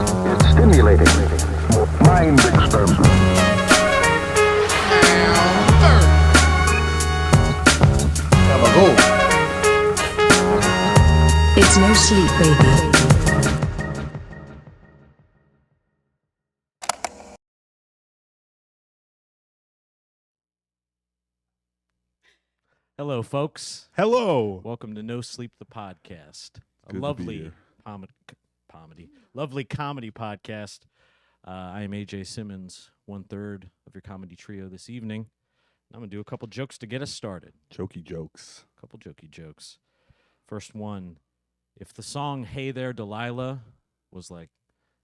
It's stimulating. Mind experiment. It's no sleep, baby. Hello, folks. Hello. Welcome to No Sleep, the podcast. A Good to be lovely here. lovely comedy podcast. I am AJ Simmons, 1/3 of your comedy trio this evening. I'm going to do a couple jokes to get us started. Jokey jokes. A couple jokey jokes. First one, if the song Hey There, Delilah was like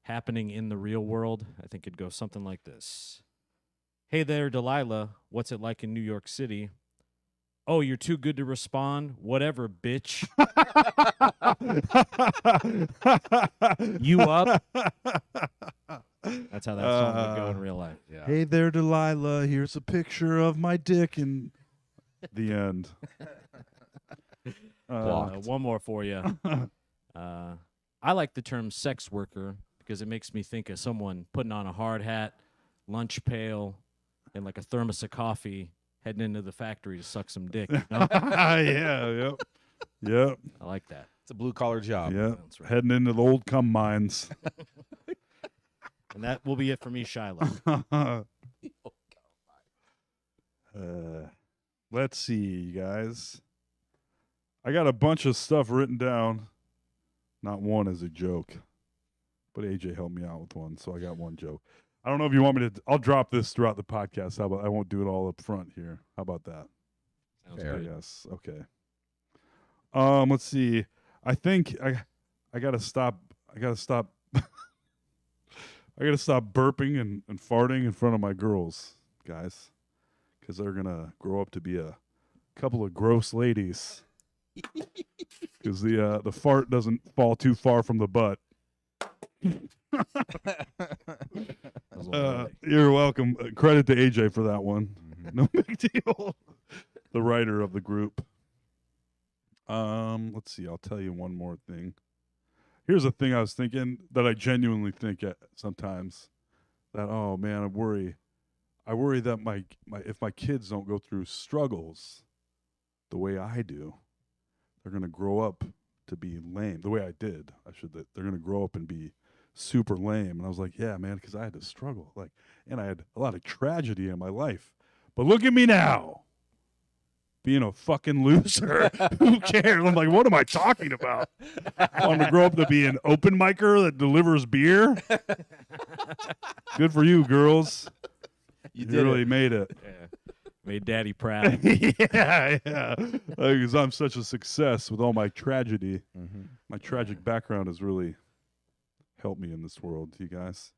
happening in the real world, I think it'd go something like this. Hey there, Delilah, what's it like in New York City? Oh, you're too good to respond? Whatever, bitch. You up? That's how that song would go in real life. Yeah. Hey there, Delilah. Here's a picture of my dick and the end. One more for you. I like the term sex worker because it makes me think of someone putting on a hard hat, lunch pail, and like a thermos of coffee, heading into the factory to suck some dick. You know? Yeah, yep. I like that. It's a blue-collar job. Yep. That's right. Heading into the old cum mines. And that will be it for me, Shiloh. Let's see, you guys. I got a bunch of stuff written down. Not one as a joke. But AJ helped me out with one, so I got one joke. I don't know if you want me to. I'll drop this throughout the podcast. How about I won't do it all up front here? How about that? Sounds Fair. good. Yes. Okay. Let's see. I think I gotta stop. I gotta stop. I gotta stop burping and farting in front of my girls, guys, because they're gonna grow up to be a couple of gross ladies. Because the fart doesn't fall too far from the butt. You're welcome. Credit to AJ for that one. No big deal. The writer of the group. Let's see. I'll tell you one more thing. Here's a thing I was thinking that I genuinely think sometimes that, oh man, I worry that my if my kids don't go through struggles the way I do, they're gonna grow up to be lame. The way I did, they're gonna grow up and be super lame. And I was like, yeah, man, because I had to struggle, and I had a lot of tragedy in my life. But look at me now, being a fucking loser. Who cares? I'm like, what am I talking about? I want to grow up to be an open micer that delivers beer. Good for you, girls. You really made it. Yeah. Made Daddy proud. yeah. Because I'm such a success with all my tragedy. Mm-hmm. My tragic background has really helped me in this world, you guys.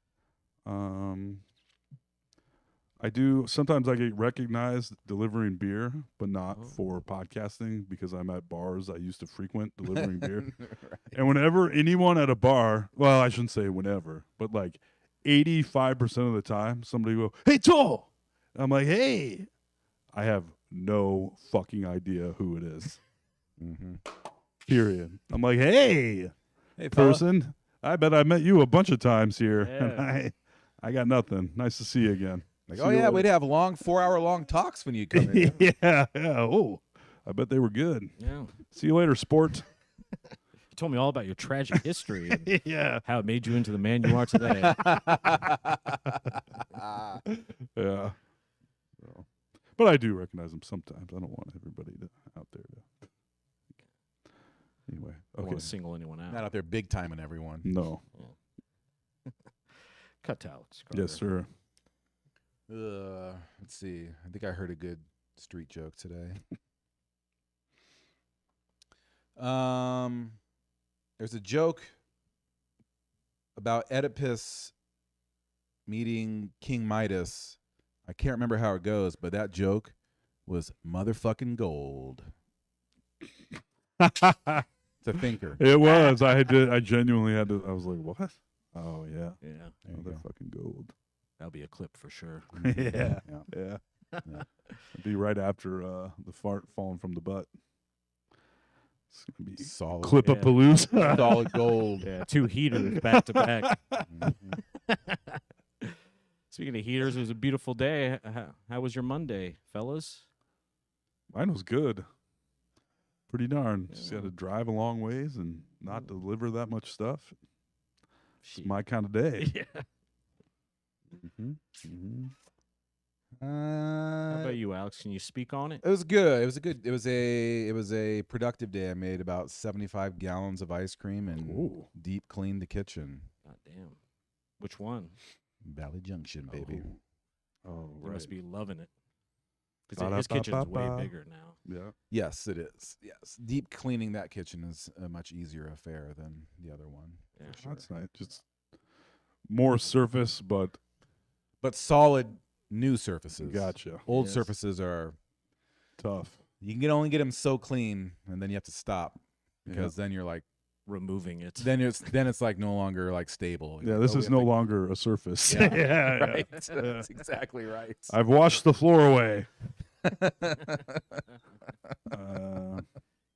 Sometimes I get recognized delivering beer, but not for podcasting because I'm at bars I used to frequent delivering beer. Right. And whenever anyone at a bar, well, I shouldn't say whenever, but like 85% of the time, somebody will, hey, Toll! I'm like, hey. I have no fucking idea who it is. Mm-hmm. Period. I'm like, hey fella. person, I bet I met you a bunch of times here. Yeah. And I got nothing. Nice to see you again. Like, See oh you yeah, later. we'd have long 4-hour-long talks when you come in. yeah. Oh, I bet they were good. Yeah. See you later, sport. You told me all about your tragic history and yeah. how it made you into the man you are today. Yeah. So, but I do recognize them sometimes. I don't want everybody out there to. Anyway, I don't okay. want to single anyone out. Not out there big timing everyone. No. Cut to Alex Carter. Yes, sir. Let's see. I think I heard a good street joke today. There's a joke about Oedipus meeting King Midas. I can't remember how it goes, but that joke was motherfucking gold. It's a thinker. It was. I genuinely had to. I was like, what? Oh yeah. Yeah. There you They're go. fucking gold. That'll be a clip for sure. yeah. Yeah. Yeah. It'd be right after the fart falling from the butt. It's gonna be Solid. Clip-a-palooza. Solid gold. Yeah, 2 heaters back to back. Mhm. Speaking of heaters, it was a beautiful day. How was your Monday, fellas? Mine was good. Pretty darn. Just Yeah. got to drive a long ways and not deliver that much stuff. It's Shit. my kind of day. Yeah. Mm-hmm. How about you, Alex? Can you speak on it? It was good. It was a productive day. I made about 75 gallons of ice cream and Ooh. deep cleaned the kitchen. God damn. Which one? Valley Junction, baby. Oh, You right. must be loving it. Because his kitchen's way Ba-da-ba-ba-ba. bigger now. Yeah. Yes, it is. Yes, deep cleaning that kitchen is a much easier affair than the other one. Yeah. for sure. That's nice. Just more surface, but But solid new surfaces. gotcha. Old Yes. surfaces are Tough. you can only get them so clean, and then you have to stop because then you're like Removing it. then it's like no longer like stable. You're Yeah, like, this oh, we is have no to- longer a surface. Yeah, yeah. right. Yeah. That's exactly right. I've washed the floor away. Uh,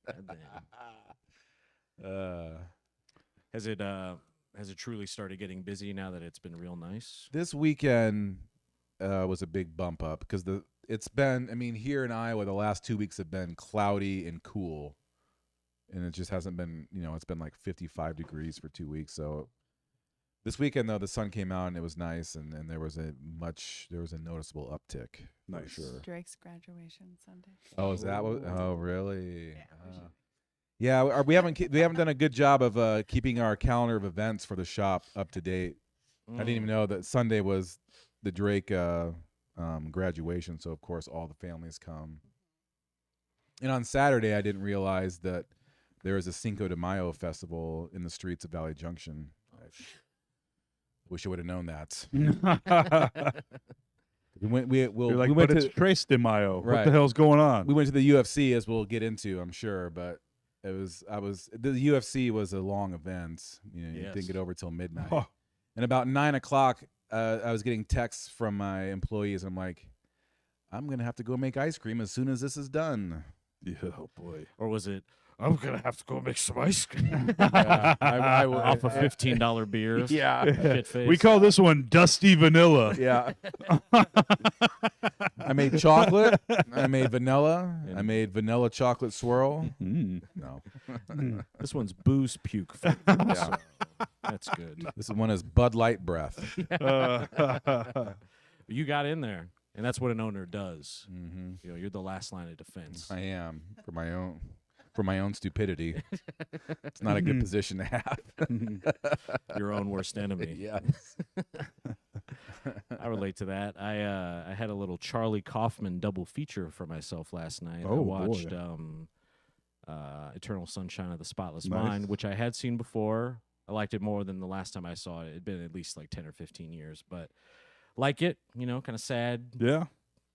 God damn. Has it truly started getting busy now that it's been real nice? This weekend was a big bump up because it's been, I mean, here in Iowa, the last 2 weeks have been cloudy and cool, and it just hasn't been, it's been like 55 degrees for 2 weeks. So this weekend though, the sun came out and it was nice, and there was a noticeable uptick. Nice. For sure. Drake's graduation Sunday. Oh, is that what? Oh, really? Yeah, we should- Yeah, we haven't done a good job of keeping our calendar of events for the shop up to date. I didn't even know that Sunday was the Drake graduation, so of course all the families come. And on Saturday, I didn't realize that there is a Cinco de Mayo festival in the streets of Valley Junction. I wish I would have known that. We went. You're like, we went but to it's Trace de Mayo. What Right. the hell's going on? we went to the UFC, as we'll get into, I'm sure, but. The UFC was a long event. You Yes. didn't get over till midnight. Oh. And about 9 o'clock, I was getting texts from my employees. I'm like, I'm gonna have to go make ice cream as soon as this is done. Yeah, oh boy. Or was it, I'm going to have to go make some ice cream Yeah, off of $15 beers? Yeah, Shit face. We call this one Dusty Vanilla. yeah. I made chocolate. I made vanilla. I And- made vanilla chocolate swirl. Mm. No, This one's booze puke. Flavored, Yeah. so that's good. this one is Bud Light breath. You got in there, and that's what an owner does. Hmm. You're the last line of defense. I am for my own stupidity. It's not a good position to have. Your own worst enemy. Yes. I relate to that. I had a little Charlie Kaufman double feature for myself last night. I Oh, boy. watched Eternal Sunshine of the Spotless Nice. Mind, which I had seen before. I liked it more than the last time I saw it. It'd been at least like 10 or 15 years, but like it, kind of sad, Yeah. A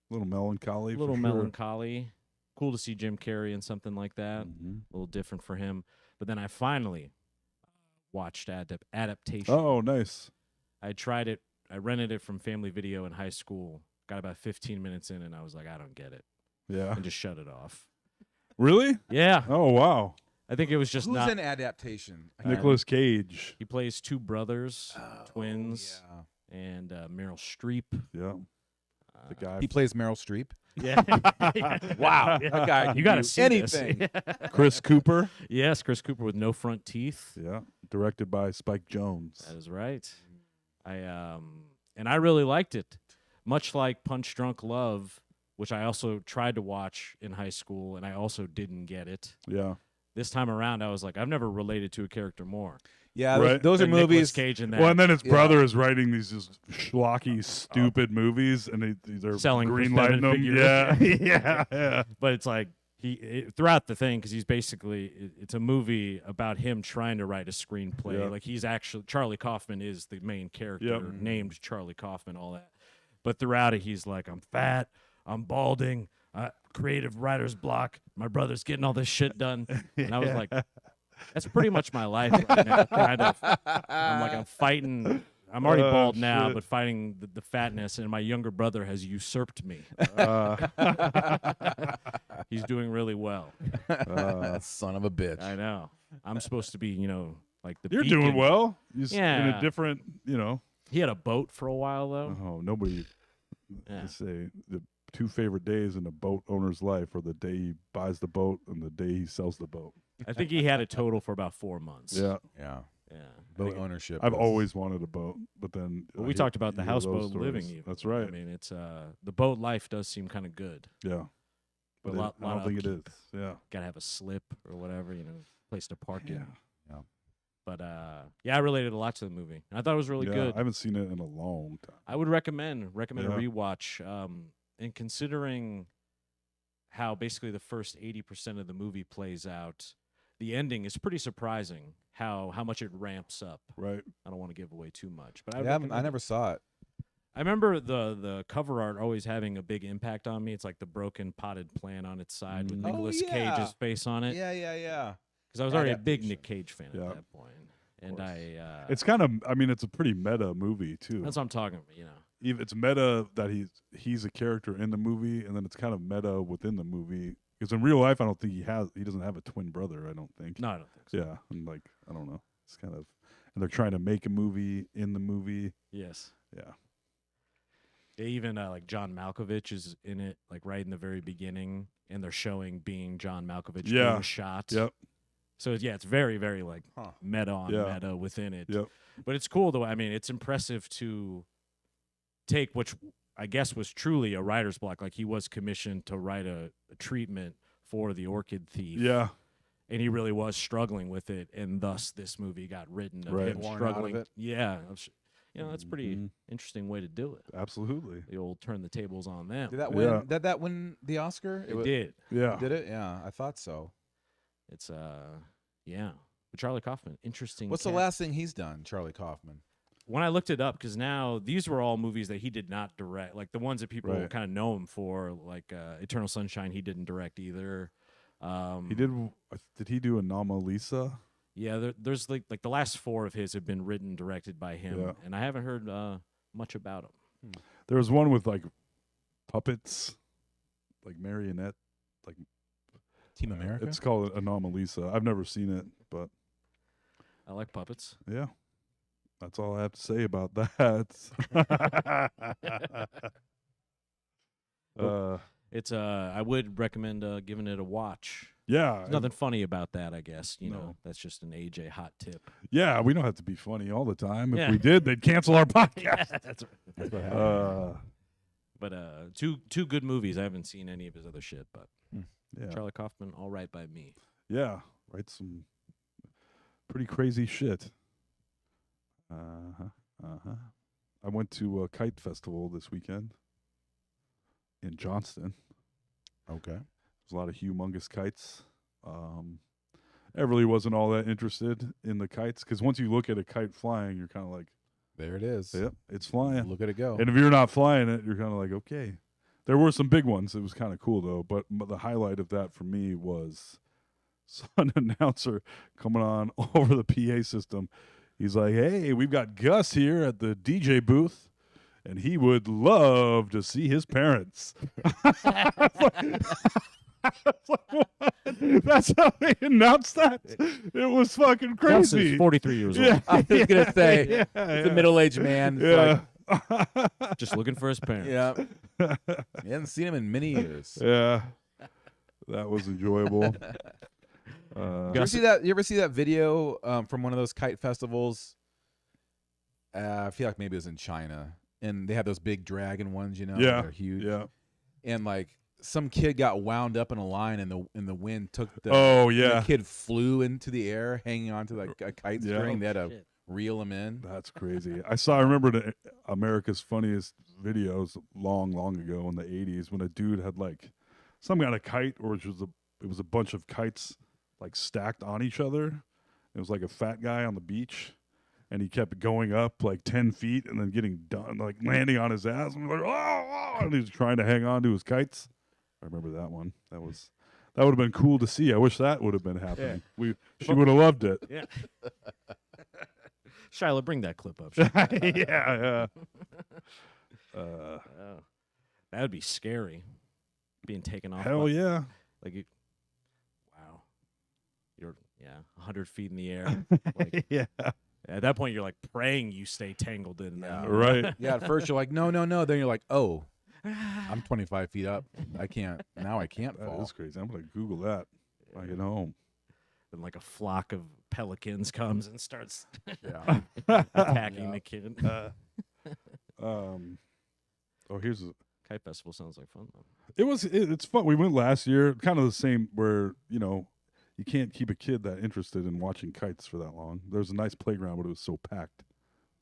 little melancholy. a little for sure. melancholy. Cool to see Jim Carrey in something like that. Mhm. A little different for him. But then I finally watched Adaptation. Oh, nice. I tried it. I rented it from Family Video in high school. Got about 15 minutes in, and I was like, I don't get it, Yeah. and just shut it off. Really? Yeah, Oh, wow. I think it was just Who's not. an adaptation? Nicolas Cage. He plays two brothers, Oh, twins, yeah. and Meryl Streep. Yeah. The guy. He plays Meryl Streep. Yeah. Wow, Yeah. that guy can You got to do see anything. This. Chris Cooper. Yes, Chris Cooper with no front teeth. Yeah. Directed by Spike Jones. That is right. And I really liked it. Much like Punch Drunk Love, which I also tried to watch in high school, and I also didn't get it. Yeah. This time around, I was like, I've never related to a character more. Yeah, Right. those are than Nicolas movies. Cage in that. Well, and then his Yeah. brother is writing these just schlocky, stupid movies, and they're Selling for green lighting them. seven Yeah. figures. Yeah. But it's like throughout the thing, because he's basically it's a movie about him trying to write a screenplay. Yeah. Like he's actually Charlie Kaufman is the main character, Yep. named Charlie Kaufman, all that. But throughout it, he's like, I'm fat, I'm balding, creative writer's block. My brother's getting all this shit done, and I was like, that's pretty much my life right now. Kind of. I'm fighting I'm already bald now, shit. but fighting the fatness, and my younger brother has usurped me. He's doing really well. Son of a bitch. I know. I'm supposed to be, like the You're beacon. doing well. In Yeah. a different, He had a boat for a while, though. Oh, nobody. Yeah. They say the 2 favorite days in a boat owner's life are the day he buys the boat and the day he sells the boat. I think he had a total for about 4 months. Yeah. Yeah. Yeah. Boat ownership. I've is- always wanted a boat, but then Well, I we hear- talked about the you hear those houseboat stories. living. Even. That's right. I mean, it's the boat life does seem kind of good. Yeah. But But a lot I don't think it upkeep. is. Yeah. Got to have a slip or whatever, place to park it. Yeah. But yeah, I related a lot to the movie. I thought it was really Yeah, good. I haven't seen it in a long time. I would recommend a Yeah. rewatch. And considering how basically the first 80% of the movie plays out, the ending is pretty surprising. How much it ramps up. Right. I don't want to give away too much, but I, Yeah, I never saw it. I remember the cover art always having a big impact on me. It's like the broken potted plant on its side with Mm. Nicolas yeah. Cage's face on it. Yeah. Because I was already a big Adaptation. Nick Cage fan Yeah. at that point, and course. It's kind of. I mean, it's a pretty meta movie too. that's what I'm talking about. It's meta that he's a character in the movie, and then it's kind of meta within the movie. Because in real life, I don't think he doesn't have a twin brother. I don't think. No, I don't think so. Yeah, and I don't know. It's kind of, and they're trying to make a movie in the movie. Yes. Yeah. Even like John Malkovich is in it, like right in the very beginning, and they're showing being John Malkovich Yeah. being shot. Yep. So yeah, it's very, very like Huh. meta on Yeah. meta within it. Yep. But it's cool though. I mean, it's impressive to take which I guess was truly a writer's block. Like he was commissioned to write a treatment for the Orchid Thief. Yeah. And he really was struggling with it, and thus this movie got written of Right. him Born out of struggling. it. Yeah, that's a pretty Mhm. interesting way to do it. Absolutely. The old turn the tables on them. Did that win? Yeah. Did that win the Oscar? It did. Yeah. Did it? Yeah, I thought so. It's yeah. But Charlie Kaufman, interesting. What's the cast. last thing he's done, Charlie Kaufman? When I looked it up, because now these were all movies that he did not direct, like the ones that people Right. kind of know him for, like Eternal Sunshine. He didn't direct either. He did. Did he do Anomalisa? Yeah, there's like the last 4 of his have been written, directed by him, Yeah. and I haven't heard much about him. There was one with like puppets, like marionette. Like Team America. it's called Anomalisa. I've never seen it, but I like puppets. yeah, that's all I have to say about that. It's I would recommend giving it a watch. Yeah, There's nothing funny about that, I guess. You know, No. that's just an AJ hot tip. yeah. We don't have to be funny all the time. If Yeah. we did, they'd cancel our podcast. That's That's what happened. But two good movies. I haven't seen any of his other shit, but Yeah, Charlie Kaufman, all right by me. yeah. Write some pretty crazy shit. I went to a kite festival this weekend in Johnston. Okay. There's a lot of humongous kites. I really wasn't all that interested in the kites because once you look at a kite flying, you're kind of like, There it is. yep, it's flying. Look at it go. And if you're not flying it, you're kind of like, okay. There were some big ones. It was kind of cool though. But the highlight of that for me was an announcer coming on over the PA system. He's like, hey, we've got Gus here at the DJ booth, and he would love to see his parents. That's how they announced that. It was fucking Gus crazy. is 43 years old. Yeah, I was gonna say yeah, it's a yeah. middle-aged man. It's Yeah. Just looking for his parents. Yeah. You haven't seen him in many years. Yeah. That was enjoyable. You ever see that video from one of those kite festivals? I feel like maybe it was in China, and they have those big dragon ones. You know, Yeah. they're huge. Yeah. And like some kid got wound up in a line, and the wind took the. Oh, and yeah. The kid flew into the air, hanging onto like a kite Yeah. string. They had to Shit. reel him in. That's crazy. I remember the America's Funniest Videos long ago in the 80s when a dude had like some kind of kite, or it was a bunch of kites like stacked on each other. It was like a fat guy on the beach, and he kept going up like 10 feet and then getting done, like landing on his ass. And, like, oh, and he was trying to hang on to his kites. I remember that one. That would have been cool to see. I wish that would have been happening. She would have loved it. Yeah. Shiloh, bring that clip up. Shiloh. yeah. Oh, that would be scary. Being taken off. Hell yeah. Like, wow. You're 100 feet in the air. Like, Yeah. at that point, you're like praying you stay tangled in that. Right. Yeah, at first you're like, no. Then you're like, oh, I'm 25 feet up. I can't That fall. is crazy. I'm going to Google that when I get home. Then like a flock of pelicans comes and starts Yeah. attacking the kid. Here's Kite festival sounds like fun though. it's fun. We went last year, kind of the same where, you can't keep a kid that interested in watching kites for that long. There was a nice playground, but it was so packed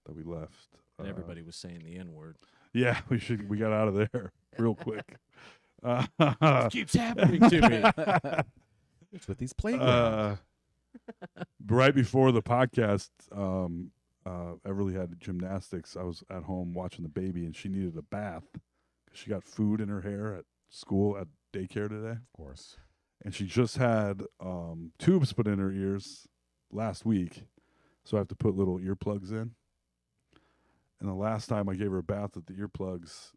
that we left. And everybody was saying the N word. Yeah, we got out of there real quick. Keeps happening to me. It's with these playgrounds. Right before the podcast, Everly had gymnastics. I was at home watching the baby, and she needed a bath because she got food in her hair at school at daycare today. Of course. And she just had tubes put in her ears last week, so I have to put little earplugs in. And the last time I gave her a bath with the earplugs,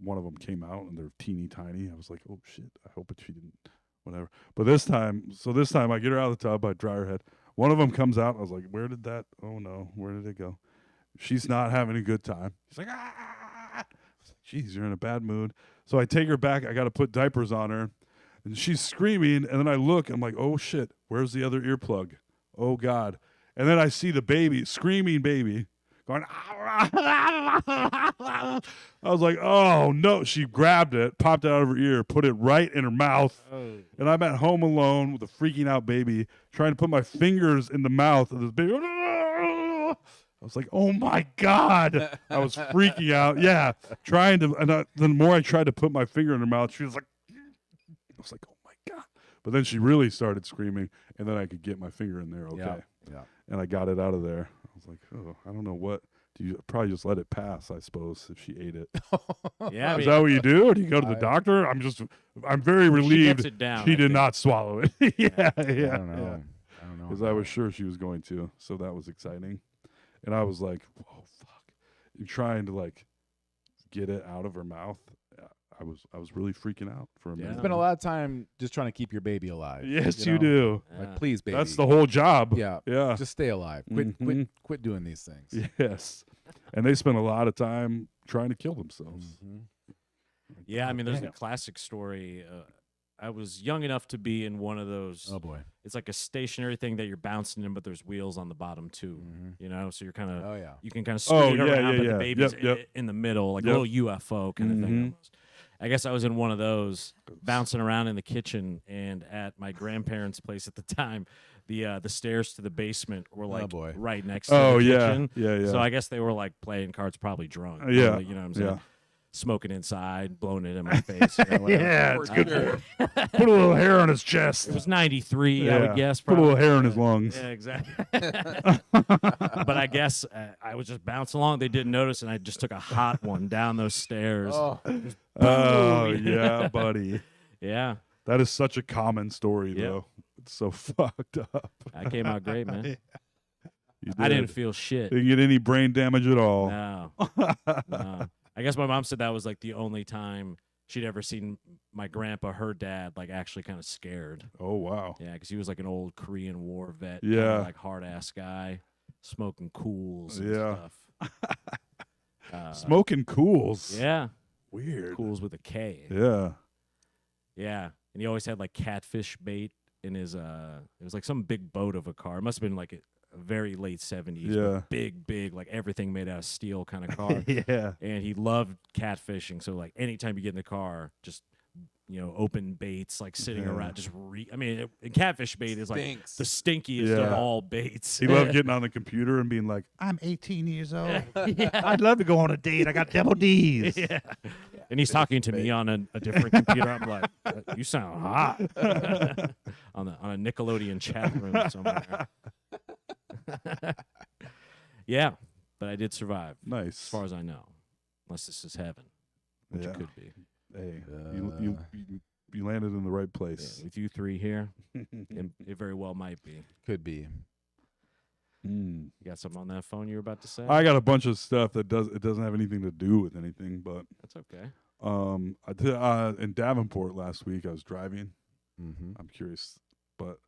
one of them came out, and they're teeny tiny. I was like, oh, shit, I hope she didn't, whatever. But this time I get her out of the tub, I dry her head. One of them comes out, I was like, where did that, oh, no, where did it go? She's not having a good time. She's like, ah! Jeez, you're in a bad mood. So I take her back. I got to put diapers on her. And she's screaming, and then I look, I'm like, oh, shit, where's the other earplug? Oh, God. And then I see the baby, screaming baby, going, I was like, oh, no. She grabbed it, popped it out of her ear, put it right in her mouth. Oh. And I'm at home alone with a freaking out baby, trying to put my fingers in the mouth of this baby. I was like, oh, my God. I was freaking out. Yeah, trying to. And the more I tried to put my finger in her mouth, she was like, I was like, oh, my God. But then she really started screaming, and then I could get my finger in there okay. Yeah. And I got it out of there. I was like, oh, I don't know what. Do you probably just let it pass, I suppose, if she ate it. Yeah, Is that what you do? Or do you go to the doctor? I'm very relieved it down, she I did think. not swallow it. yeah. I don't know. Because I was sure she was going to. So that was exciting. And I was like, oh, fuck. And trying to, like, get it out of her mouth. I was really freaking out for a Yeah. minute. You spend a lot of time just trying to keep your baby alive. Yes, you you know? do. Like, please, baby. That's the whole job. Yeah. Yeah. Just stay alive. Quit doing these things. Yes. And they spend a lot of time trying to kill themselves. Yeah, I mean, there's a Damn. classic story. I was young enough to be in one of those. Oh boy. It's like a stationary thing that you're bouncing in, but there's wheels on the bottom too. You know, so you're kind of Oh yeah. you can kind of scoot it yeah, around, yeah, but yeah. the baby's Yep. in the middle, like Yep. a little UFO kind of thing. Mhm. Almost. I guess I was in one of those, bouncing around in the kitchen, and at my grandparents' place at the time, the stairs to the basement were like boy. right next to Oh, the yeah. kitchen. Yeah. So I guess they were like playing cards, probably drunk. Yeah. You know what I'm saying? Yeah. Smoking inside, blowing it in my face. You know, whatever. Yeah, it's good Sure. for him. Put a little hair on his chest. It was 93, I Yeah. would guess. Put a little probably. hair in his lungs. Yeah, exactly. But I guess I was just bouncing along. They didn't notice, and I just took a hot one down those stairs. Oh, yeah, buddy. Yeah, That is such a common story, Yep. though. It's so fucked up. I came out great, man. You I didn't did. feel shit. Didn't get any brain damage at all. No, no. I guess my mom said that was like the only time she'd ever seen my grandpa, her dad, like actually kind of scared. Oh, wow. Yeah, because he was like an old Korean War vet, Yeah. like hard ass guy, smoking cools and Yeah. stuff. Smoking cools. Yeah, Weird. cools with a K. Yeah. Yeah, and he always had like catfish bait in his. It was like some big boat of a car. It must have been like a very late 70s. but Yeah. big, like everything made out of steel kind of car. Yeah. And he loved catfishing. So like anytime you get in the car, just open baits, like sitting Yeah. around, just and catfish bait is like Stinks. the stinkiest of Yeah. all baits. He loved getting on the computer and being like, I'm 18 years old. Yeah. I'd love to go on a date. I got double D's. Yeah. And he's talking to me on a different computer. I'm like, you sound hot on a Nickelodeon chat room somewhere. Yeah, but I did survive, Nice. as far as I know, unless this is heaven, which Yeah. it could be. Hey, you landed in the right Yeah, place. with you three here, it very well might be. Could be. Mm. You got something on that phone you were about to say? I got a bunch of stuff that doesn't have anything to do with anything, but That's okay. I did in Davenport last week. I was driving. Mm-hmm. I'm curious, but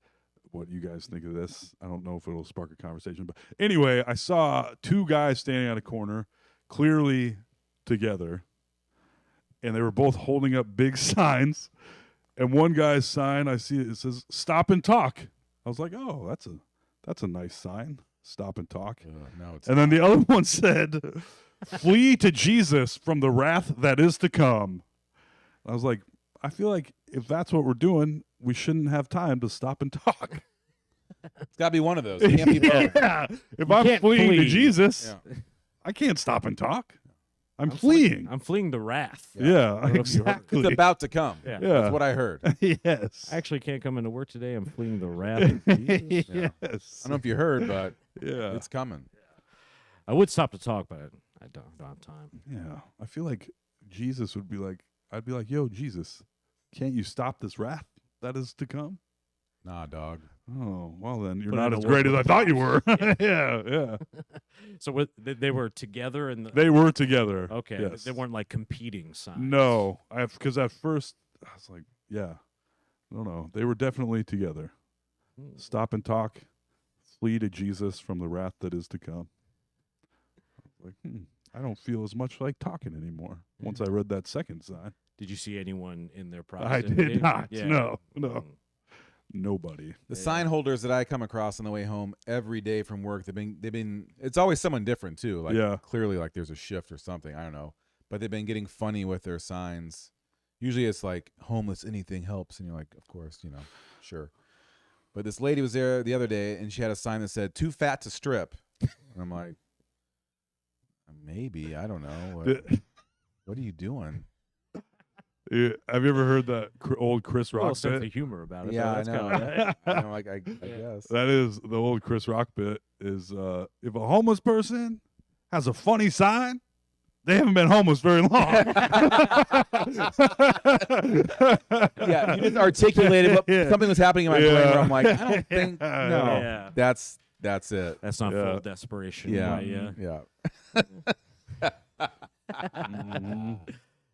what you guys think of this? I don't know if it'll spark a conversation, but anyway, I saw two guys standing at a corner, clearly together, and they were both holding up big signs. And one guy's sign, I see it says "Stop and Talk." I was like, "Oh, that's a nice sign. Stop and talk." No, it's And then the other one said, "Flee to Jesus from the wrath that is to come." I was like, I feel like if that's what we're doing, we shouldn't have time to stop and talk. it's got to be one of those. It can't be both. Yeah. If You I'm can't fleeing to flee. Jesus, Yeah. I can't stop and talk. I'm fleeing. I'm fleeing the wrath. Yeah, I don't know if you heard. exactly. It's about to come. Yeah. Yeah. That's what I heard. Yes. I actually can't come into work today. I'm fleeing the wrath of Jesus. Yeah. Yes. I don't know if you heard, but Yeah. it's coming. I would stop to talk, but I don't have time. Yeah. I feel like Jesus would be like, I'd be like, yo, Jesus, can't you stop this wrath that is to come? Nah, dog. Oh, well then you're Put not in as a great as work I thought you were. Yeah, yeah. So they were together and They were together. okay. Yes. They weren't like competing signs. No, because at first I was like, yeah, no, they were definitely together. Hmm. Stop and talk, flee to Jesus from the wrath that is to come. I was like, I don't feel as much like talking anymore. Once I read that second sign, Did you see anyone in their I proximity? did not. Yeah. No. Mm. Nobody. The Yeah. sign holders that I come across on the way home every day from work, they've been it's always someone different too. Like Yeah. clearly like there's a shift or something. I don't know. But they've been getting funny with their signs. Usually it's like homeless, anything helps, and you're like, of course, sure. But this lady was there the other day and she had a sign that said "Too fat to strip." And I'm like, maybe, I don't know. What are you doing? Yeah, have you ever heard that old Chris A little Rock sense bit? of humor about it. Yeah, though. I That's know. kinda- I know, I guess. That is the old Chris Rock bit. Is if a homeless person has a funny sign, they haven't been homeless very long. Yeah, you just articulated what Yeah. something was happening in my brain where Yeah. I'm like, I don't think no. Yeah. That's it. That's not Yeah. full desperation. Yeah. Right? Yeah. Yeah. Mhm.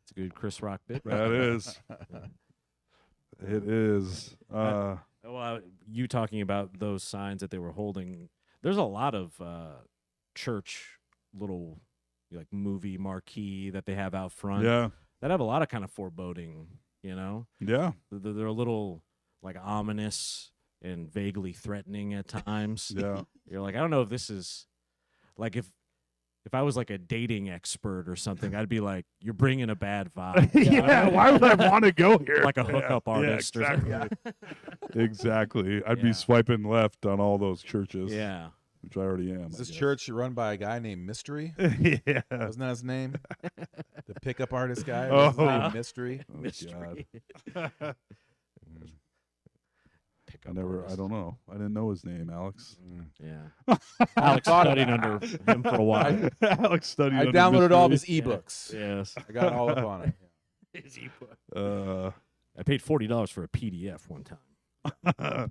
It's a good Chris Rock bit. That is. It is. Well, you talking about those signs that they were holding. There's a lot of church little like movie marquee that they have out front Yeah. that have a lot of kind of foreboding. Yeah. They're a little like ominous and vaguely threatening at times. Yeah. You're like, I don't know if this is like if I was like a dating expert or something, I'd be like, you're bringing a bad vibe. Yeah. Why would I want to go here? Like a hookup artist or Yeah, something. exactly. Exactly. I'd Yeah. be swiping left on all those churches. Yeah. Which I already am. Is I this guess. church run by a guy named Mystery? Yeah. Wasn't that his name? The pickup artist guy? Oh. Was his name Mystery? Oh, Mystery. God. Pickup I artist. don't know. I didn't know his name, Alex. Yeah. Alex studied under him for a while. Alex studied. I under downloaded all of mystery. his ebooks. Yes. I got all up on it. His ebook. Uh, I paid $40 for a PDF one time.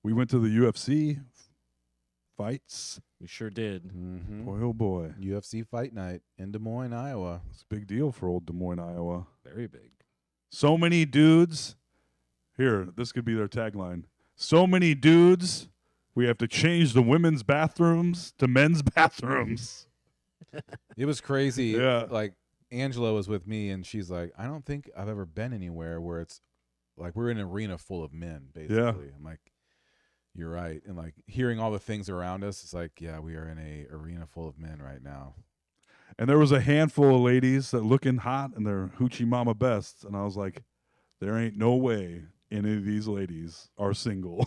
We went to the UFC fights. We sure did. Mm-hmm. Boy, oh boy, UFC Fight Night in Des Moines, Iowa. it's a big deal for old Des Moines, Iowa. Very big. So many dudes. Here, this could be their tagline. So many dudes. We have to change the women's bathrooms to men's bathrooms. It was crazy. Yeah. Like Angela was with me, and she's like, "I don't think I've ever been anywhere where it's like we're in an arena full of men." Basically, Yeah. I'm like, "You're right." And like hearing all the things around us, it's like, "Yeah, we are in a arena full of men right now." And there was a handful of ladies that looking hot in their hoochie mama bests, and I was like, there ain't no way any of these ladies are single.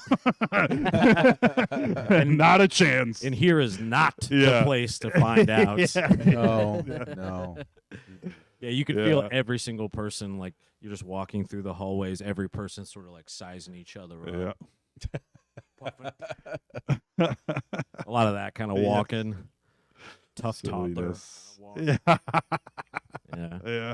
And not a chance. And here is not Yeah. the place to find out. Yeah. No, no. Yeah, you could Yeah. feel every single person, like you're just walking through the hallways, every person sort of like sizing each other Yeah. up. Puffing. A lot of that kind of Yeah. walking. Tough toddler. Silliness. kinda walk. Yeah. Yeah, Yeah.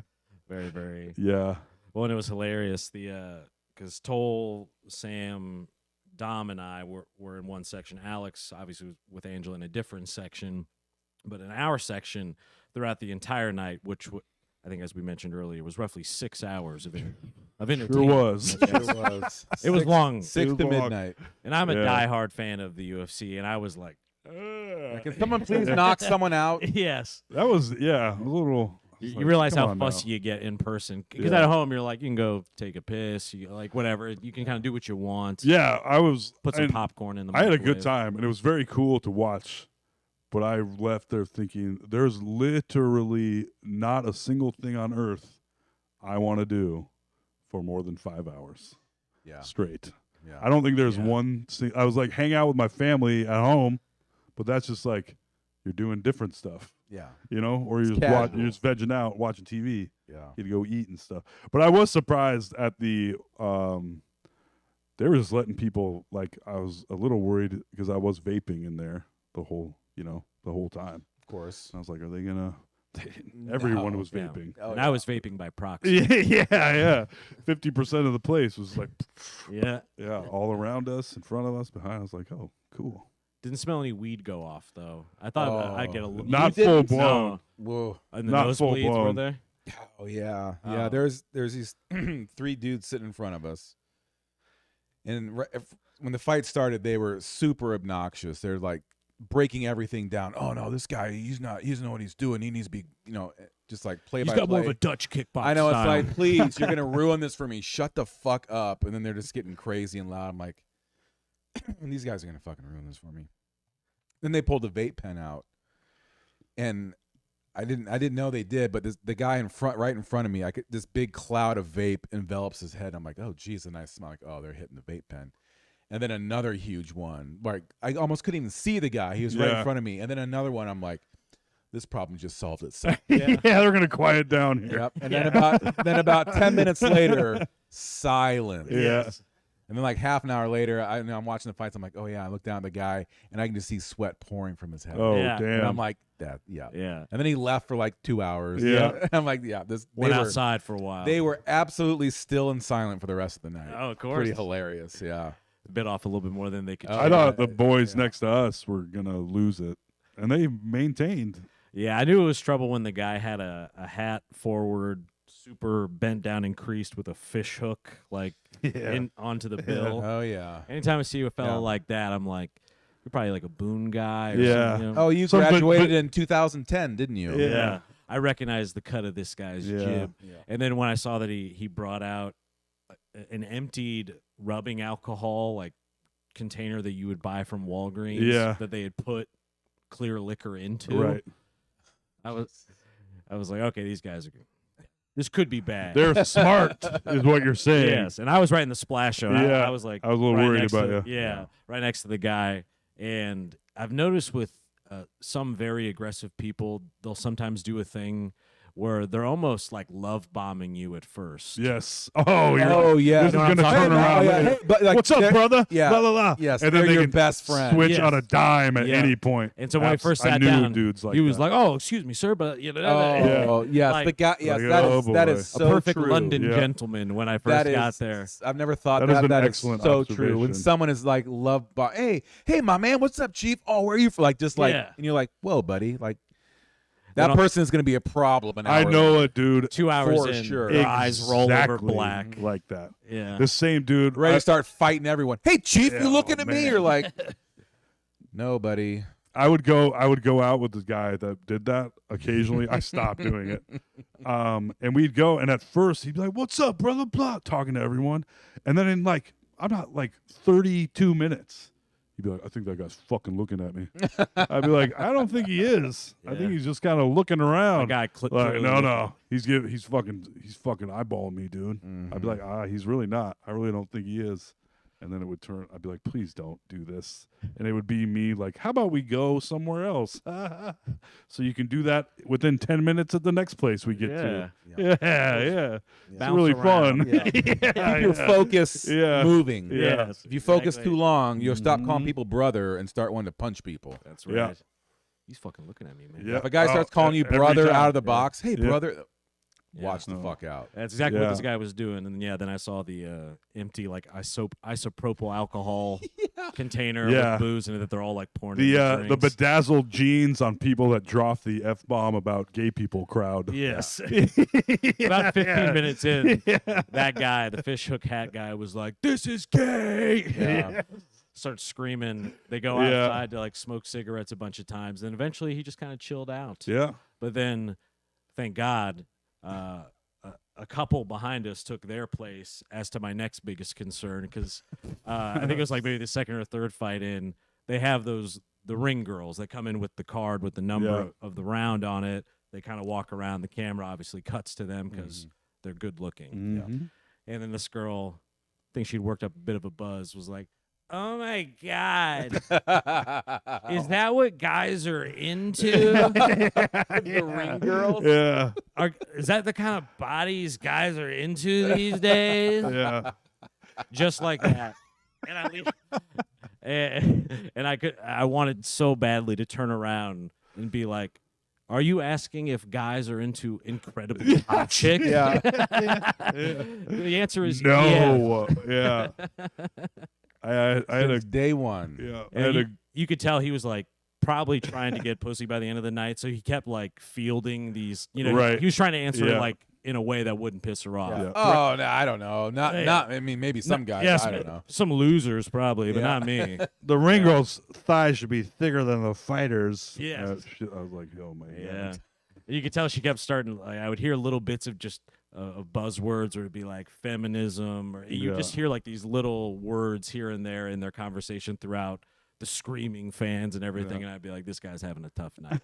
very, very. Yeah. Well, and it was hilarious. The because Toll, Sam, Dom, and I were in one section. Alex, obviously, was with Angela in a different section. But in our section, throughout the entire night, which I think, as we mentioned earlier, was roughly 6 hours of entertainment. Sure was. It was long. 6 to midnight. And I'm a Yeah. diehard fan of the UFC, and I was like, Can someone please knock someone out? yes. That was a little. I was You like, realize come how on fussy now. you get in person. Because Yeah. at home, you're like, you can go take a piss, you like whatever. You can kind of do what you want. Yeah, I was. Put some and popcorn in the I had a microwave. good time, and it was very cool to watch. But I left there thinking, there's literally not a single thing on earth I want to do for more than 5 hours Yeah. straight. Yeah. I don't think there's Yeah. one. I was like, hang out with my family at home, but that's just like you're doing different stuff, Yeah. or you're It's just, you're just vegging out, watching TV. Yeah. You to go eat and stuff. But I was surprised at the. They were just letting people like. I was a little worried because I was vaping in there the whole time. Of course. And I was like, are they gonna? Everyone No. was Yeah. vaping. Oh, and yeah. I was vaping by proxy. Yeah. 50% of the place was like, Yeah. yeah, all around us, in front of us, behind. I was like, oh, cool. Didn't smell any weed go off, though. I thought I'd get a little. Not You full didn't? blown. No. Whoa. And the Not full nosebleeds were blown. there? Oh yeah, yeah. Oh. There's these 3 dudes sitting in front of us, and when the fight started, they were super obnoxious. They're like breaking everything down. Oh no, this guy, he doesn't know what he's doing. He needs to be, just like play He's by got play. more of a Dutch kickbox I know, it's style. like, please, you're gonna ruin this for me. Shut the fuck up. And then they're just getting crazy and loud. I'm like, these guys are gonna fucking ruin this for me. Then they pulled the vape pen out, and I didn't know they did, but the guy right in front of me, this big cloud of vape envelops his head. I'm like, oh geez, and I smell like, oh, they're hitting the vape pen. And then another huge one, like I almost couldn't even see the guy. He was right in Yeah. front of me. And then another one, I'm like, this problem just solved itself. Yeah, they're gonna quiet down here. Yep. And then about 10 minutes later, silence. Yeah. And then like half an hour later, I'm watching the fights. I'm like, oh yeah, I look down at the guy, and I can just see sweat pouring from his head. Oh Yeah. damn. And I'm like, yeah. Yeah. And then he left for like 2 hours. Yeah. I'm like, yeah, Went outside for a while. They were absolutely still and silent for the rest of the night. Oh, of course. Pretty hilarious. Yeah. Bit off a little bit more than they could. Oh, I chew. thought the boys next to us were gonna lose it, and they maintained. Yeah, I knew it was trouble when the guy had a hat forward, super bent down and creased with a fish hook, like onto the bill. Oh yeah. Anytime I see a fella Yeah. like that, I'm like, you're probably like a boon guy. Or Yeah. something, you know? Oh, you So, but- graduated in 2010, didn't you? Yeah. Yeah. I recognized the cut of this guy's Yeah. jib. Yeah. And then when I saw that he brought out an emptied rubbing alcohol like container that you would buy from Walgreens Yeah. that they had put clear liquor into. Right. I was like, okay, these guys are good. This could be bad. They're smart, is what you're saying. Yes, and I was right in the splash zone. Yeah, I was like, I was a little right worried next about to, you. Yeah, right next to the guy. And I've noticed with some very aggressive people, they'll sometimes do a thing where they're almost like love bombing you at first. Yes. Oh, you're, Oh yeah. this is know what I'm gonna talking turn about? around. Yeah, later. hey, but, like, What's up, they're- brother? yeah, La la la. yes, and they're then they your can best friend. switch Yes. on a dime at Yeah. any point. And so when I first I sat knew down, dudes like he was that. like, "Oh, excuse me, sir, but you know, Oh yes, Like- the guy. Yes, Like, that oh, is that boy. is a so perfect true. London Yeah. gentleman." When I first That is, got there, I've never thought That is that. an That is excellent so true. When observation. someone is like love, hey, my man, what's up, chief? Oh, where are you from? Like just like, Yeah. and you're like, whoa, buddy, like Then that I'll- person is going to be a problem. An I hour know later. a dude 2 hours For in, sure. their eyes roll over exactly black. like that. Yeah, The same dude. ready I, to start fighting everyone. Hey, chief, Yeah, you looking oh, at me? man. You're like, no, buddy. I would go out with this guy that did that occasionally. I stopped doing it. And we'd go, and at first he'd be like, "What's up, brother?" Blah, talking to everyone, and then in like, I'm not like 32 minutes. He'd be like, "I think that guy's fucking looking at me." I'd be like, "I don't think he is. I Yeah. think he's just kind of looking around." a guy clipped. Like, no, he's fucking eyeballing me, dude. I'd be Mm-hmm. like, he's really not. I really don't think he is. And then it would turn. I'd be like, please don't do this. And it would be me like, how about we go somewhere else? So you can do that within 10 minutes at the next place we get to. Yeah. It's Bounce really around. fun. Yeah. Keep your focus Yeah. moving. Yeah. Yes, If you focus exactly. too long, you'll stop calling Mhm. people brother and start wanting to punch people. That's Yeah. right. He's fucking looking at me, man. Yeah. If a guy Oh, starts calling you every brother time. out of the box, hey, Yeah. brother, watch the fuck out. That's exactly what Yeah. this guy was doing. And then I saw the empty like isopropyl alcohol container Yeah. with booze in it that they're all like pouring in The drinks. bedazzled jeans on people that drop the F-bomb about gay people crowd. Yes. About 15 minutes in, that guy, the fish hook hat guy, was like, "This is gay." Yeah. Starts screaming. They go Yeah. outside to like smoke cigarettes a bunch of times. Then eventually he just kind of chilled out. Yeah. But then, thank God, a couple behind us took their place as to my next biggest concern because I think it was like maybe the second or third fight in. They have the ring girls that come in with the card with the number of the round on it. They kind of walk around. The camera obviously cuts to them because they're good looking. Mhm. And then this girl, I think she'd worked up a bit of a buzz, was like, "Oh my God, is that what guys are into? The ring girls. Yeah. Is that the kind of bodies guys are into these days?" Yeah. Just like that. And I leave, and I wanted so badly to turn around and be like, "Are you asking if guys are into incredibly hot chicks?" Yeah. The answer is No. Yeah. I had a Since day one. yeah. I And had a you could tell he was like probably trying to get pussy by the end of the night, so he kept like fielding these. Right. He was trying to answer Yeah. it like in a way that wouldn't piss her off. Yeah. Oh, no, I don't know. Not. Yeah. Not. I mean, maybe some guys. Yes, I don't know. some losers probably, but Yeah. not me. the ring girl's thighs should be thicker than the fighters. Yes. Shit, I was like, oh my Yeah. god. You could tell she kept starting. Like, I would hear little bits of just of buzzwords, or it'd be like feminism, or you Yeah. just hear like these little words here and there in their conversation throughout the screaming fans and everything. Yeah. And I'd be like, "This guy's having a tough night."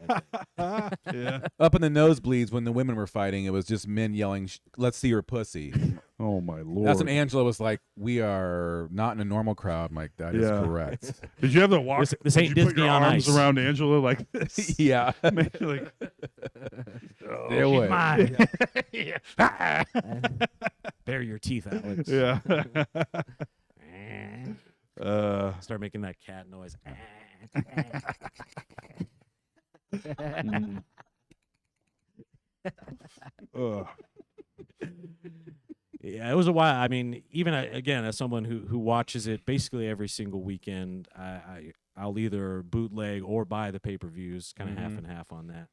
I think. Yeah. Up in the nosebleeds when the women were fighting, it was just men yelling, "Let's see your pussy." Oh my lord. That's when Angela was like, "We are not in a normal crowd." I'm like, "That is Yeah. correct." Did you have to walk? This did ain't you put Disney your on arms Ice. around Angela like this? Yeah. Man, like, Stay away. Mine. Bare your teeth, Alex. yeah. Start making that cat noise. Ugh. Yeah, it was a while. I mean, even again, as someone who watches it basically every single weekend, I'll either bootleg or buy the pay-per-views, kind of half and half on that.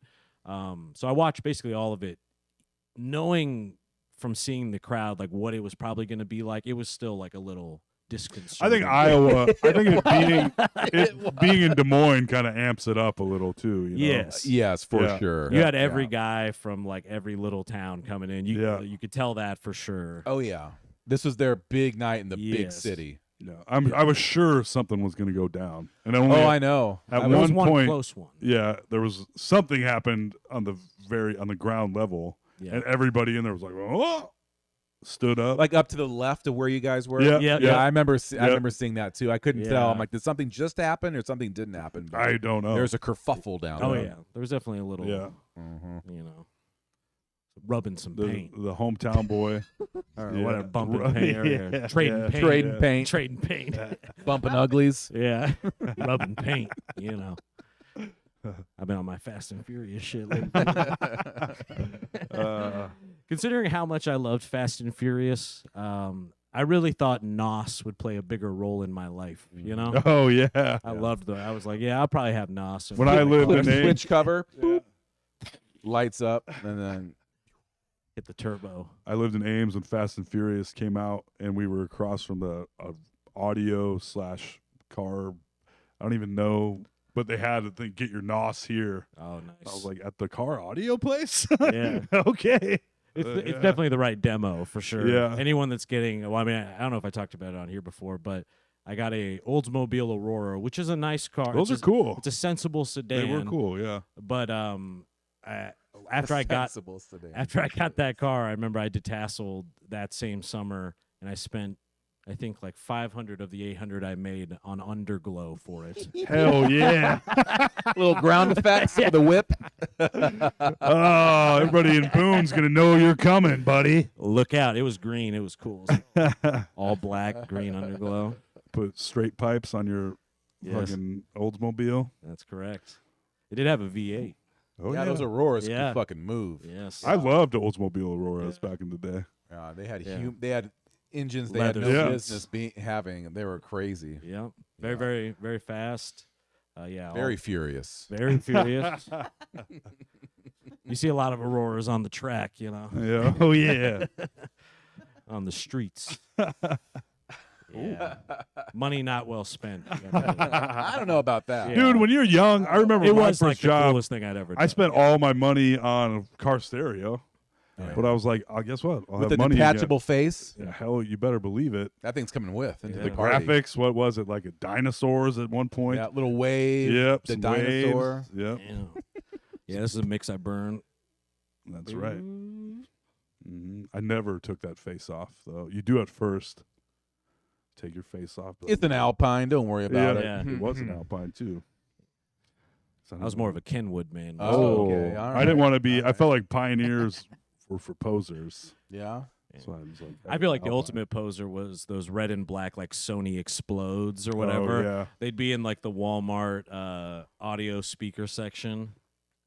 So I watched basically all of it, knowing from seeing the crowd like what it was probably going to be like. It was still like a little disconcerting. I think Iowa. I think it being in Des Moines kind of amps it up a little too. You know? Yes. Yes, for Yeah. sure. You had every Yeah. guy from like every little town coming in. You could tell that for sure. Oh yeah, this was their big night in the big Yes. city. Yeah. I was sure something was going to go down, and only Oh, I know. at There was one one point, close one. yeah, there was something happened on the ground level, Yeah. and everybody in there was like, oh, stood up. Like up to the left of where you guys were. Yeah, Yeah. Yeah, I remember. I Yeah. remember seeing that too. I couldn't tell. Yeah. I'm like, did something just happen or something didn't happen? But I don't know. there's a kerfuffle down Oh there. yeah, there was definitely a little. Yeah. You know, rubbing some paint. the hometown boy. Or Yeah. whatever, bumping Right. paint, or Yeah. trading Yeah. paint, Trading paint, trading paint. bumping uglies. Yeah, rubbing paint. You know, I've been on my Fast and Furious shit lately. Considering how much I loved Fast and Furious, I really thought NOS would play a bigger role in my life. You know, Oh yeah. I loved I was like, yeah, I'll probably have NOS. When I lived in Ames, Switch cover, boop, lights up, and then hit the turbo. I lived in Ames when Fast and Furious came out, and we were across from the audio / car. I don't even know, but they had to think, get your NOS here. Oh, nice. I was like, at the car audio place? Yeah. Okay. It's Yeah. definitely the right demo for sure. Yeah. Anyone that's getting, well, I mean, I don't know if I talked about it on here before, but I got a Oldsmobile Aurora, which is a nice car. Those are cool. It's a sensible sedan. They were cool, yeah. But after I got that car, I remember I detasseled that same summer, and I spent, I think, like 500 of the 800 I made on underglow for it. Hell yeah. little ground effects with a whip. Oh, everybody in Boone's going to know you're coming, buddy. Look out. It was green. It was cool. All black, green underglow. Put straight pipes on your Yes. fucking Oldsmobile. That's correct. It did have a V8. Oh yeah, those Auroras Yeah. could fucking move. Yes. I loved Oldsmobile Auroras back in the day. They had Yeah. they had engines they Leather had no seats. business having. They were crazy. Yep. Very, Yeah. very, very fast. Yeah. Very furious. very furious. You see a lot of Auroras on the track, you know, Yeah. Oh yeah. on the streets. Yeah. Money not well spent. I don't know about that. Yeah. Dude, when you're young, I remember It my was first like the job. coolest thing I'd ever done. I spent all my money on a car stereo, but I was like, oh, guess what? I'll With have the money detachable face, again. Yeah, hell, you better believe it. that thing's coming with into Yeah. the The party. graphics, what was it? Like a dinosaurs at one point. Yeah, little wave. Yep. The some dinosaur. waves. Yep. Damn. Yeah, this is a mix I burn. That's right. I never took that face off though. You do it first. Take your face off. but- It's an Alpine. Don't worry about it. Yeah. It was an Alpine too. I was more of a Kenwood man. Oh, okay, all I didn't right, want to be. all I felt like pioneers were for posers. Yeah. So I was like, I feel like the Alpine. ultimate poser was those red and black, like Sony Explodes or whatever. Oh, yeah. They'd be in like the Walmart audio speaker section.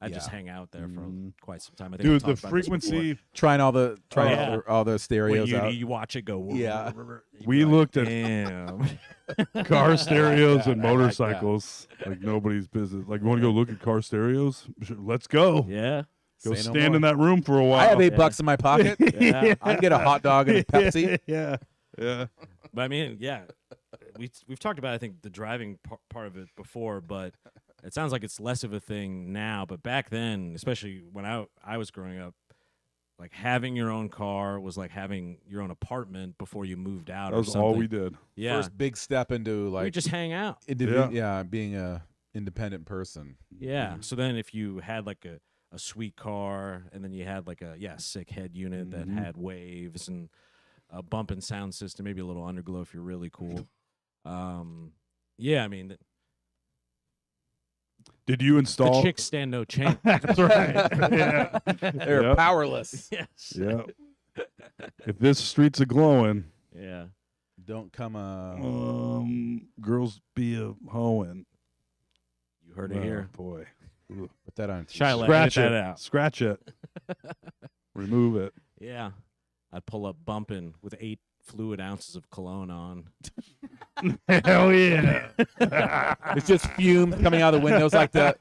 I'd just Yeah. hang out there for quite some time. I think Dude, we the talked about this frequency. Trying all the yeah. all the before. stereos When out. you watch it go. Yeah. you'd We be like, looked at damn. car stereos and I like that. motorcycles like nobody's business. Like, you want to go look at car stereos? Sure, let's go. Yeah. Go Say no stand in more. that room for a while. I have $8 Yeah. in my pocket. Yeah. I'd get a hot dog and a Pepsi. yeah. Yeah. But I mean, yeah, we've talked about I think the driving part of it before, but it sounds like it's less of a thing now. But back then, especially when I was growing up, like having your own car was like having your own apartment before you moved out. That or was something. all we did. Yeah, First big step into we like just hang out. being a independent person. Yeah. So then if you had like a sweet car and then you had like a sick head unit that had waves and a bump and sound system, maybe a little underglow if you're really cool. Yeah, I mean Did you the install? chicks stand no chance. That's right. yeah. They're Yep. powerless. Yes. Yeah. If this street's a glowing, Yeah. Don't come girls be a hoeing. You heard it here. Boy. Ugh. put that on. Shiloh, Scratch edit it. that out. Scratch it. Remove it. Yeah. I'd pull up bumping with 8 fluid ounces of cologne on. Hell yeah. It's just fumes coming out of the windows like the.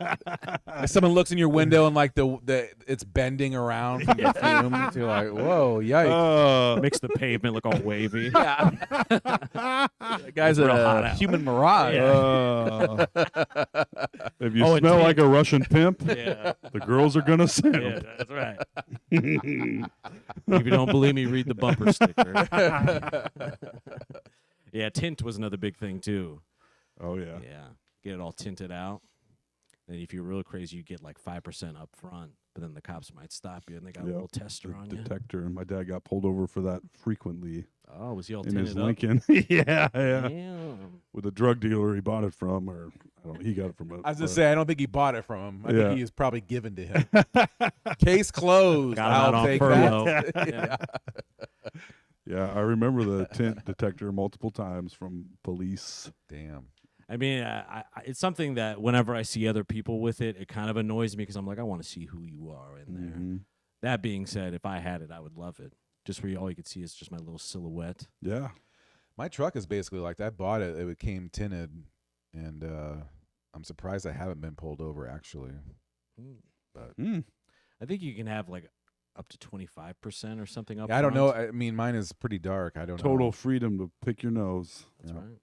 If someone looks in your window and like the it's bending around from the fumes, you're like, whoa, yikes! Makes the pavement look all wavy. Yeah. That guy's Real hot a out. human mirage. If you Oh, and smell tint. like a Russian pimp, Yeah. the girls are gonna sing. Yeah, that's right. If you don't believe me, read the bumper sticker. Yeah, tint was another big thing too. Oh yeah. Yeah, get it all tinted out. And if you're real crazy, you get like 5% up front. But then the cops might stop you, and they got a Yep. little tester on you. Detector. And my dad got pulled over for that frequently Oh, was he all in tinted his up? Lincoln. yeah, yeah. Damn. With a drug dealer he bought it from, or I don't know, he got it from a. I was just say, I don't think he bought it from him. I Yeah. think he was probably given to him. Case closed. Got him out I'll on take furlough. that. Yeah. Yeah, I remember the tint detector multiple times from police. Damn. I mean, it's something that whenever I see other people with it, it kind of annoys me because I'm like, I want to see who you are in there. Mhm. That being said, if I had it, I would love it. Just where all you could see is just my little silhouette. Yeah. My truck is basically like that. I bought it. It came tinted, and I'm surprised I haven't been pulled over actually. But Mm. I think you can have like up to 25% or something up I don't know. front. I mean, mine is pretty dark. I don't know. Total freedom to pick your nose. That's Yeah. right.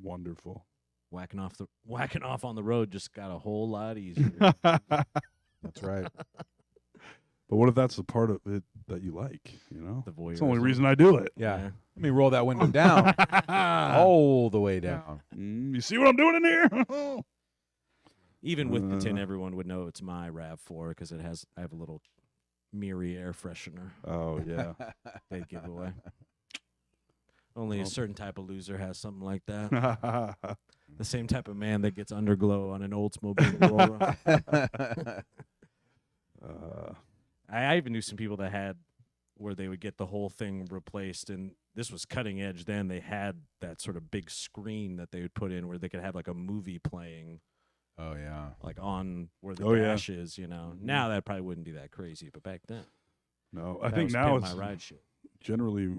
Wonderful. Whacking off on the road just got a whole lot easier. That's right. But what if that's the part of it that you like? You know, The it's the only voyeurism. reason I do it. Yeah. Yeah. Let me roll that window down, all the way down. You see what I'm doing in here? Even with the tin, everyone would know it's my RAV4 because I have a little Miri air freshener Oh yeah. they give away. Only a certain type of loser has something like that. The same type of man that gets underglow on an Oldsmobile Aurora. I even knew some people that had where they would get the whole thing replaced, and this was cutting edge then. They had that sort of big screen that they would put in where they could have like a movie playing Oh yeah. like on where the Oh, yeah. dash is. You know, now that probably wouldn't be that crazy, but back then, No, I that think was now Pimp it's My Ride shit. generally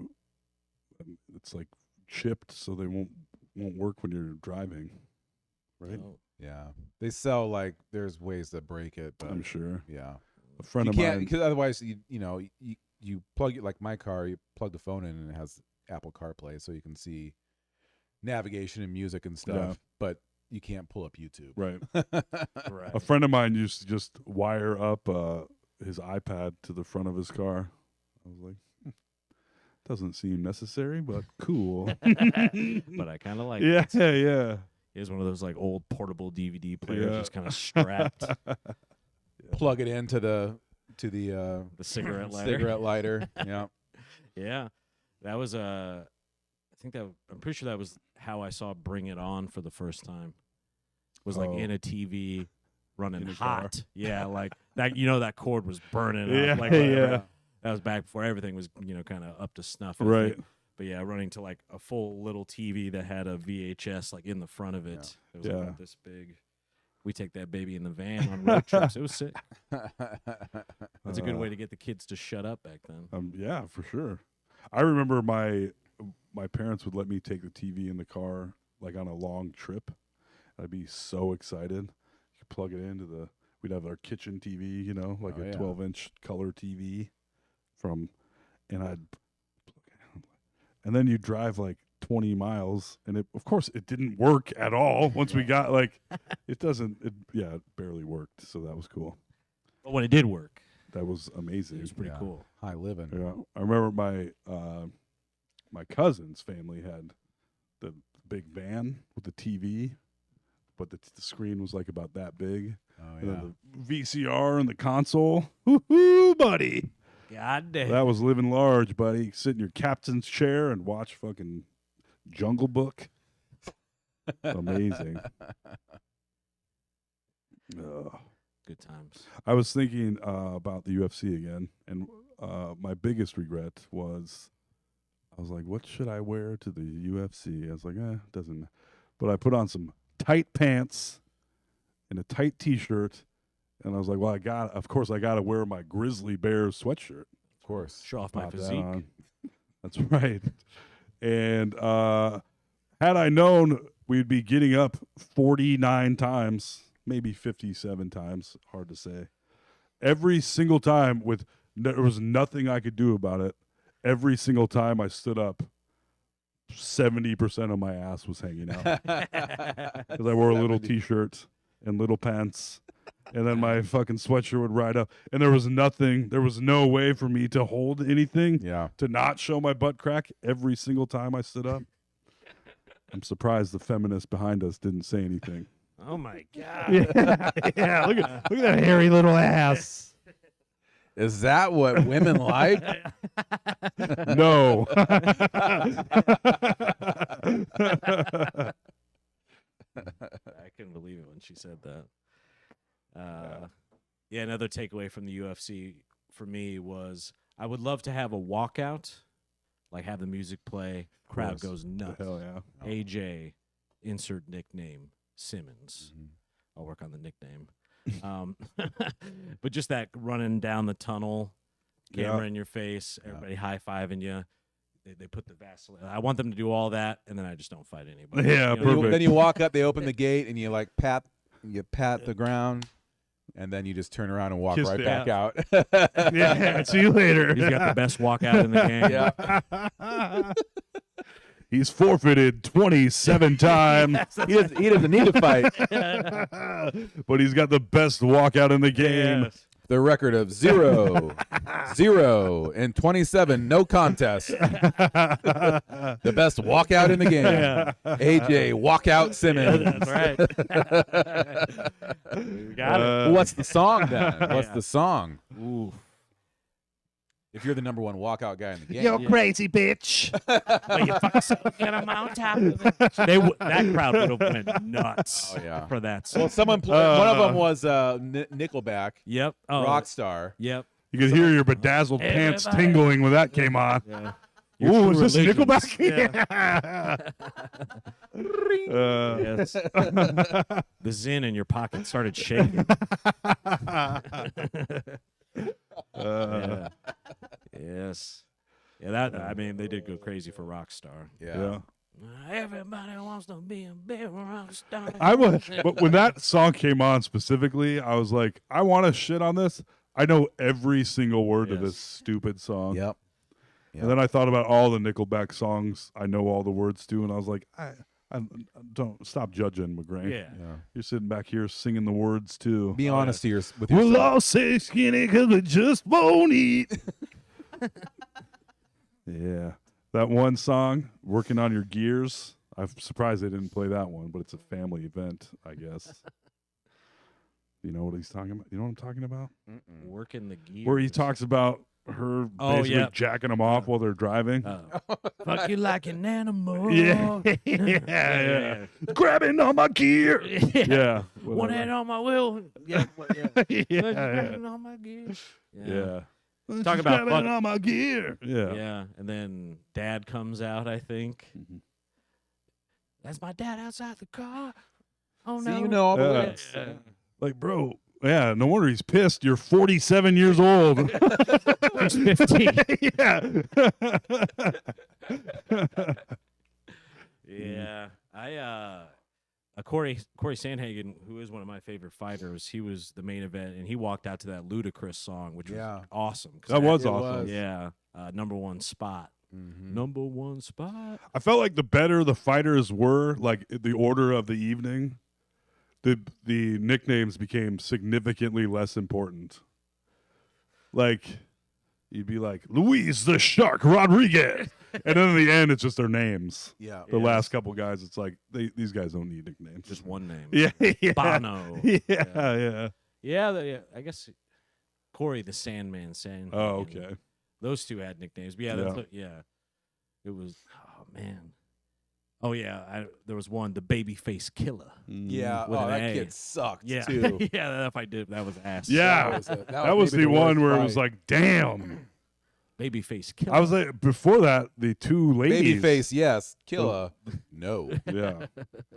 it's like chipped, so they won't work when you're driving, right? Oh, Yeah. They sell like there's ways to break it, but I'm sure. yeah. A friend You of can't mine. because otherwise you plug it like my car, you plug the phone in and it has Apple CarPlay so you can see navigation and music and stuff, Yeah. but you can't pull up YouTube. Right. right. A friend of mine used to just wire up his iPad to the front of his car. I was like, doesn't seem necessary, but cool. But I kind of like Yeah, it. yeah. It was one of those like old portable DVD players, Yeah. just kind of strapped. Plug it into the The cigarette lighter. cigarette lighter. Yeah. Yeah, that was I'm pretty sure that was how I saw Bring It On for the first time. Was like Oh. in a TV running In a car. hot. Yeah, like that. You know, that cord was burning Yeah, up. Like yeah. whatever. That was back before everything was kind of up to snuff. I Right. think. But yeah, running to like a full little TV that had a VHS like in the front of it. It was Yeah. about this big. We take that baby in the van on road trips. It was sick. That's a good way to get the kids to shut up back then. Yeah, for sure. I remember my parents would let me take the TV in the car like on a long trip. I'd be so excited. You could plug it into we'd have our kitchen TV, like Oh, a yeah. 12-inch color TV and then you drive like 20 miles and of course it didn't work at all once we got it barely worked. So that was cool. But when it did work, That was amazing. it was pretty Yeah. cool. High living. Yeah, I remember my cousin's family had the big van with the TV, but the screen was like about that big. Oh And yeah. then the VCR and the console. Woo-hoo, buddy. God damn. That was living large, buddy. Sit in your captain's chair and watch fucking Jungle Book. Amazing. Ugh. Good times. I was thinking about the UFC again, and my biggest regret was I was like, what should I wear to the UFC? I was like, it doesn't. But I put on some tight pants and a tight T-shirt, and I was like, well, of course, I got to wear my Grizzly Bears sweatshirt. Of course. Show off my Pop that physique. on. That's right. And had I known we'd be getting up 49 times, maybe 57 times, hard to say. Every single time there was nothing I could do about it. Every single time I stood up, 70% of my ass was hanging out because I wore a little 70. T-shirt and little pants, and then my fucking sweatshirt would ride up, and there was no way for me to hold anything Yeah. to not show my butt crack every single time I stood up. I'm surprised the feminists behind us didn't say anything. Oh my god. Yeah, look at that hairy little ass. Is that what women like? No. I couldn't believe it when she said that. Yeah, another takeaway from the UFC for me was I would love to have a walkout, like have the music play, crowd course. goes nuts. Hell yeah. AJ, insert nickname, Simmons. I'll work on the nickname. But just that running down the tunnel, camera Yeah. in your face, everybody high-fiving you. They put the Vaseline. I want them to do all that, and then I just don't fight anybody. Yeah, You know? perfect. Then you walk up, they open the gate, and you like pat the ground, and then you just turn around and walk Kiss right the back out. Yeah, see you later. He's got the best walkout in the game. Yeah. He's forfeited 27 times, he doesn't need to fight. but he's got the best walkout in the game. Yes. The record of 0, 0, and 27, no contest. The best walkout in the game. AJ Walkout Simmons. That's right. We got it. Well, what's the song then? What's Yeah. the song? Ooh. If you're the number one walkout guy in the game. You're crazy, bitch. But you fuck so get 'em on top of it. That crowd would have went nuts Oh, yeah. for that. Well, someone one of them was Nickelback, Yep. Oh, Rockstar. Yep. You could hear your bedazzled pants Everybody. tingling when that came on. Yeah. Your Ooh, true is this religions. Nickelback? Yes. The Zin in your pocket started shaking. Yeah. Yes. Yeah, that I mean, they did go crazy for Rockstar. Yeah. Everybody wants to be a big rock star. I was, but when that song came on specifically, I was like, I want to shit on this. I know every single word of Yes. this stupid song. Yep. And then I thought about all the Nickelback songs I know all the words to, and I was like, I don't stop judging, McGrain. Yeah. You're sitting back here singing the words too. Be honest with We'll yourself. all say skinny because we just won't eat. Yeah. That one song, Working on Your Gears, I'm surprised they didn't play that one, but it's a family event, I guess. You know what he's talking about? You know what I'm talking about? Working the gears. Where he talks about her Oh, basically yeah. jacking him off while they're driving. Fuck you like an animal. Yeah. Grabbing on my gear. Yeah. One whatever. hand on my wheel. Yeah. Yeah. Grabbing on my gear. Yeah. Talk about grabbing fuck- on my gear. Yeah. Yeah. And then Dad comes out, I think. Mm-hmm. That's my dad outside the car. Oh, See, no. you know all the Yeah. words. Like, bro, yeah, no wonder he's pissed. You're 47 years old. He's 15. Yeah. Yeah, Corey Sandhagen, who is one of my favorite fighters, he was the main event, and he walked out to that Ludacris song, which was awesome. 'cause That was It awesome. was. yeah, number one spot. Number one spot. I felt like the better the fighters were, like the order of the evening, the nicknames became significantly less important. Like, you'd be like, Luis the Shark Rodriguez. And then in the end, it's just their names. Yeah. The last couple guys, it's like, these guys don't need nicknames. Just one name. Yeah. Bono. Yeah. Yeah, I guess Corey the Sandman Sandhagen. Oh, okay. Those two had nicknames. But it was, oh, man. Oh, yeah, there was one, the Babyface Killer. Yeah. With Oh, an that A. kid sucked Yeah. too. Yeah, if I did, that was ass. Yeah. That was maybe the the one worst where it was fight. like, damn. Babyface Killer. I was like, before that, the two ladies. Babyface, yes. Killer, no. Yeah.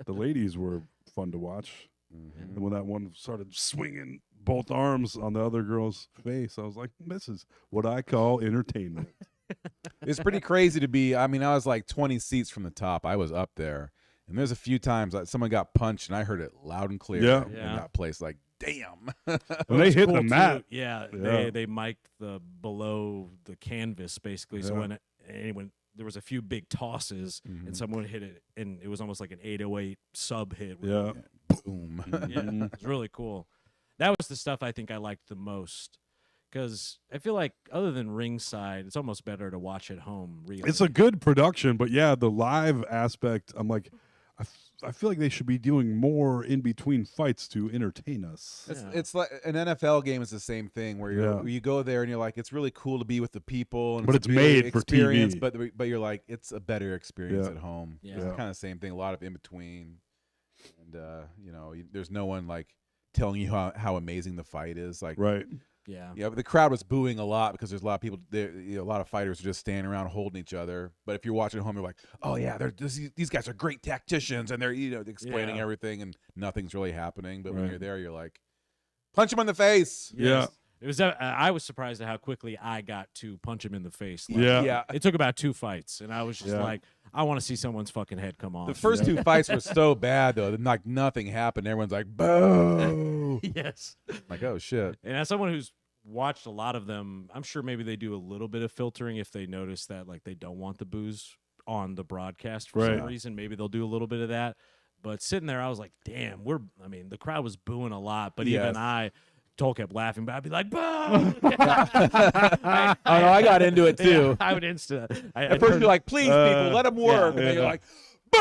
The ladies were fun to watch. And when that one started swinging both arms on the other girl's face, I was like, this is what I call entertainment. It's pretty crazy to be. I mean, I was like 20 seats from the top. I was up there, and there's a few times that someone got punched, and I heard it loud and clear. Yeah. In Yeah. that place, like, damn. When they hit Cool, the too. mat. Yeah, Yeah. they mic'd the below the canvas basically. So Yeah. when there was a few big tosses and someone hit it, and it was almost like an 808 sub hit. Yeah. Boom. Yeah, it was really cool. That was the stuff I think I liked the most, because I feel like other than ringside, it's almost better to watch at home. Really, It's a good production, but yeah, the live aspect, I'm like, I feel like they should be doing more in between fights to entertain us. It's like an NFL game is the same thing where Yeah. you go there and you're like, it's really cool to be with the people, and But it's it's a big made for experience, TV. but you're like, it's a better experience Yeah. at home. Yeah. It's Yeah. kind of the same thing. A lot of in between, and there's no one like telling you how amazing the fight is. Like, Right. yeah. yeah, but the crowd was booing a lot because there's a lot of people there. A lot of fighters are just standing around holding each other. But if you're watching at home, you're like, oh yeah, these guys are great tacticians, and they're explaining Yeah. everything, and nothing's really happening. But when Right. you're there, you're like, punch him in the face. Yeah. It was. I was surprised at how quickly I got to punch him in the face. Like, Yeah. Yeah. It took about 2 fights, and I was just Yeah. like, I want to see someone's fucking head come off. The first 2 fights were so bad though, that like nothing happened. Everyone's like, boo. yes. Like, oh shit. And as someone who's watched a lot of them, I'm sure maybe they do a little bit of filtering if they notice that like they don't want the booze on the broadcast for some Right. reason. Maybe they'll do a little bit of that. But sitting there, I was like, damn, the crowd was booing a lot, but even Yes. Toll kept laughing, but I'd be like, boo! Oh no, I got into it too. Yeah, I would insta. At first you're like, please people, let him work. And then you're yeah. like, boo!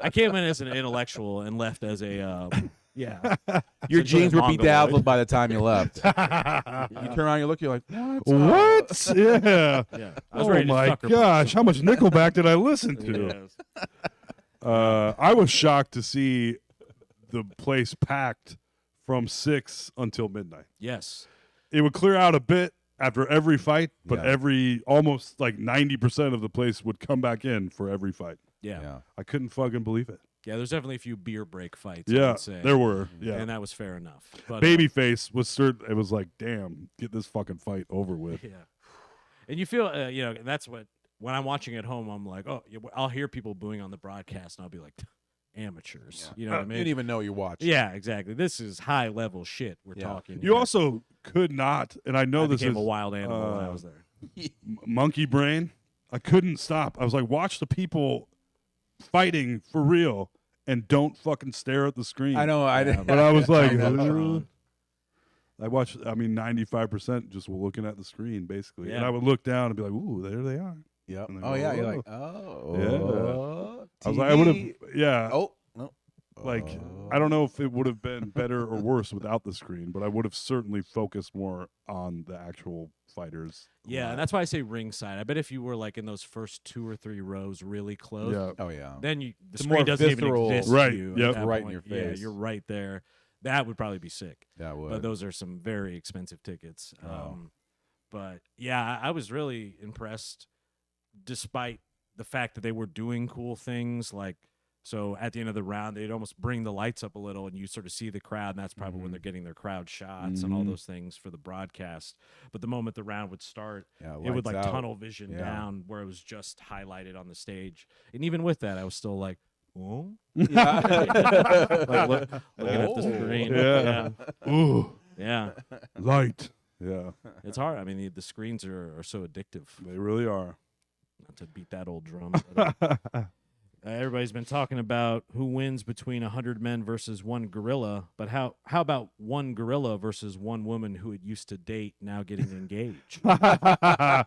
I came in as an intellectual and left as a yeah. Your Essentially jeans a were Mongoloid. bedazzled by the time you left. You turn around, you look, you're like, what? What? Yeah. Yeah, I was Oh ready to my sucker punch gosh, how much Nickelback did I listen someone. to? Yes. I was shocked to see the place packed from 6 until midnight. Yes. It would clear out a bit after every fight, but Yeah. almost like 90% of the place would come back in for every fight. Yeah. I couldn't fucking believe it. Yeah, there's definitely a few beer break fights, I Yeah, would say. there were. Yeah. And that was fair enough. But, Babyface was certain. It was like, damn, get this fucking fight over with. Yeah. And you feel, that's what, when I'm watching at home, I'm like, oh, I'll hear people booing on the broadcast, and I'll be like, amateurs. Yeah. You know what I mean? You didn't even know you watched. Yeah, exactly. This is high level shit we're Yeah. talking. You here. also could not, and I know I this became is a wild animal when I was there. monkey brain. I couldn't stop. I was like, watch the people fighting for real and don't fucking stare at the screen. I know. I didn't. But I was like, Jumbotron. I watched, 95% just were looking at the screen, basically. And Yeah. I would look down and be like, ooh, there they are. Yep. And then Oh go, yeah. You're "Whoa." like, oh. I was like, I would have, yeah. Oh no. Like, I don't know if it would have been better or worse without the screen, but I would have certainly focused more on the actual fighters. Yeah, and that's why I say ringside. I bet if you were like in those first 2 or 3 rows really close, Yeah. Oh yeah. then the It's screen more doesn't visceral. even exist Right, to you. yep. at that Right in point. your Yeah, face. you're right there. That would probably be sick. That would. But those are some very expensive tickets. Oh. But yeah, I was really impressed, despite the fact that they were doing cool things. Like, so at the end of the round, they'd almost bring the lights up a little, and you sort of see the crowd, and that's probably when they're getting their crowd shots and all Mhm. those things for the broadcast. But the moment the round would start, Yeah, it would lights like out. tunnel vision Yeah. down, where it was just highlighted on the stage. And even with that, I was still like, oh, Yeah. looking at the screen. Yeah. Ooh, Yeah. light. Yeah, It's hard. I mean, the screens are so addictive. they really are. Not to beat that old drum. but, everybody's been talking about who wins between 100 men versus one gorilla, but how about one gorilla versus one woman who had used to date now getting engaged? I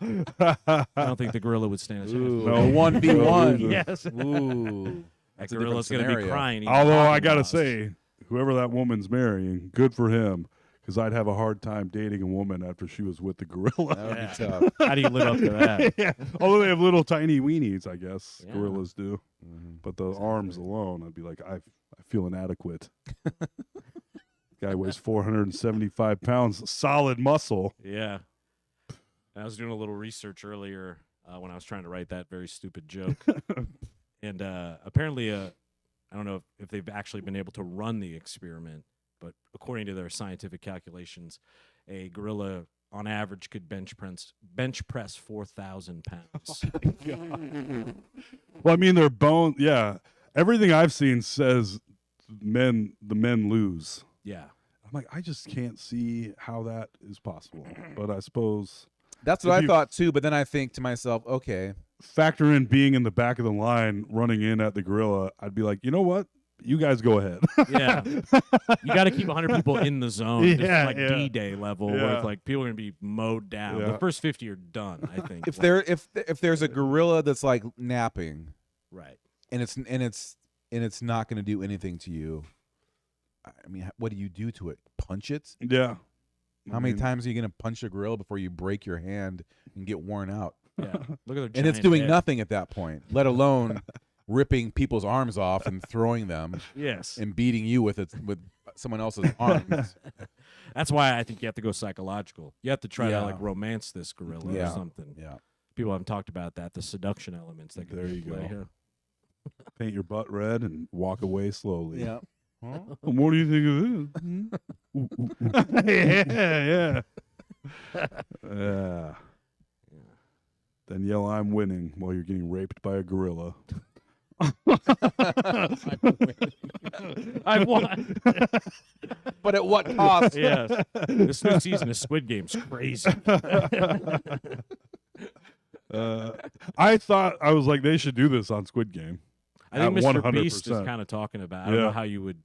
don't think the gorilla would stand a chance. Ooh, No. 1v1. Yes. Ooh. That That's a gorilla's different going to be scenario. crying. eating Although I Haagen gotta Dazs. say, whoever that woman's marrying, good for him, because I'd have a hard time dating a woman after she was with the gorilla. That would Yeah. be tough. How do you live up to that? Yeah. Although they have little tiny weenies, I guess Yeah. gorillas do. Mhm. But the arms alone, I'd be like, I feel inadequate. Guy weighs 475 pounds, solid muscle. Yeah. I was doing a little research earlier when I was trying to write that very stupid joke. And apparently, I don't know if they've actually been able to run the experiment, but according to their scientific calculations, a gorilla on average could bench press 4,000 pounds. Well, I mean, their bone. Yeah, everything I've seen says the men lose. Yeah. I'm like, I just can't see how that is possible. But I suppose That's what If I you- thought too. But then I think to myself, okay, factor in being in the back of the line, running in at the gorilla. I'd be like, you know what? You guys go ahead. Yeah. You got to keep 100 people in the zone. This is Yeah, like yeah. D-Day level where Yeah. it's like people are going to be mowed down. Yeah. The first 50 are done, I think. if Like, there's a gorilla that's like napping right. and it's not going to do anything to you, I mean, what do you do to it? Punch it? Yeah. How I many mean, times are you going to punch a gorilla before you break your hand and get worn out? Yeah. Look at their And it's giant doing head. nothing at that point, let alone ripping people's arms off and throwing them Yes. and beating you with someone else's arms. That's why I think you have to go psychological. You have to try Yeah. to like romance this gorilla Yeah. or something. Yeah. People haven't talked about that, the seduction elements that can There be you play. go. Paint your butt red and walk away slowly. Yeah. What do you think of this? yeah. Yeah. Then yell, I'm winning while you're getting raped by a gorilla. I won. But at what cost? Yes. This new season of Squid Game's crazy. I was like, they should do this on Squid Game. I think At Mr. Beast is 100%. kind of talking about. I don't know Yeah. how you would.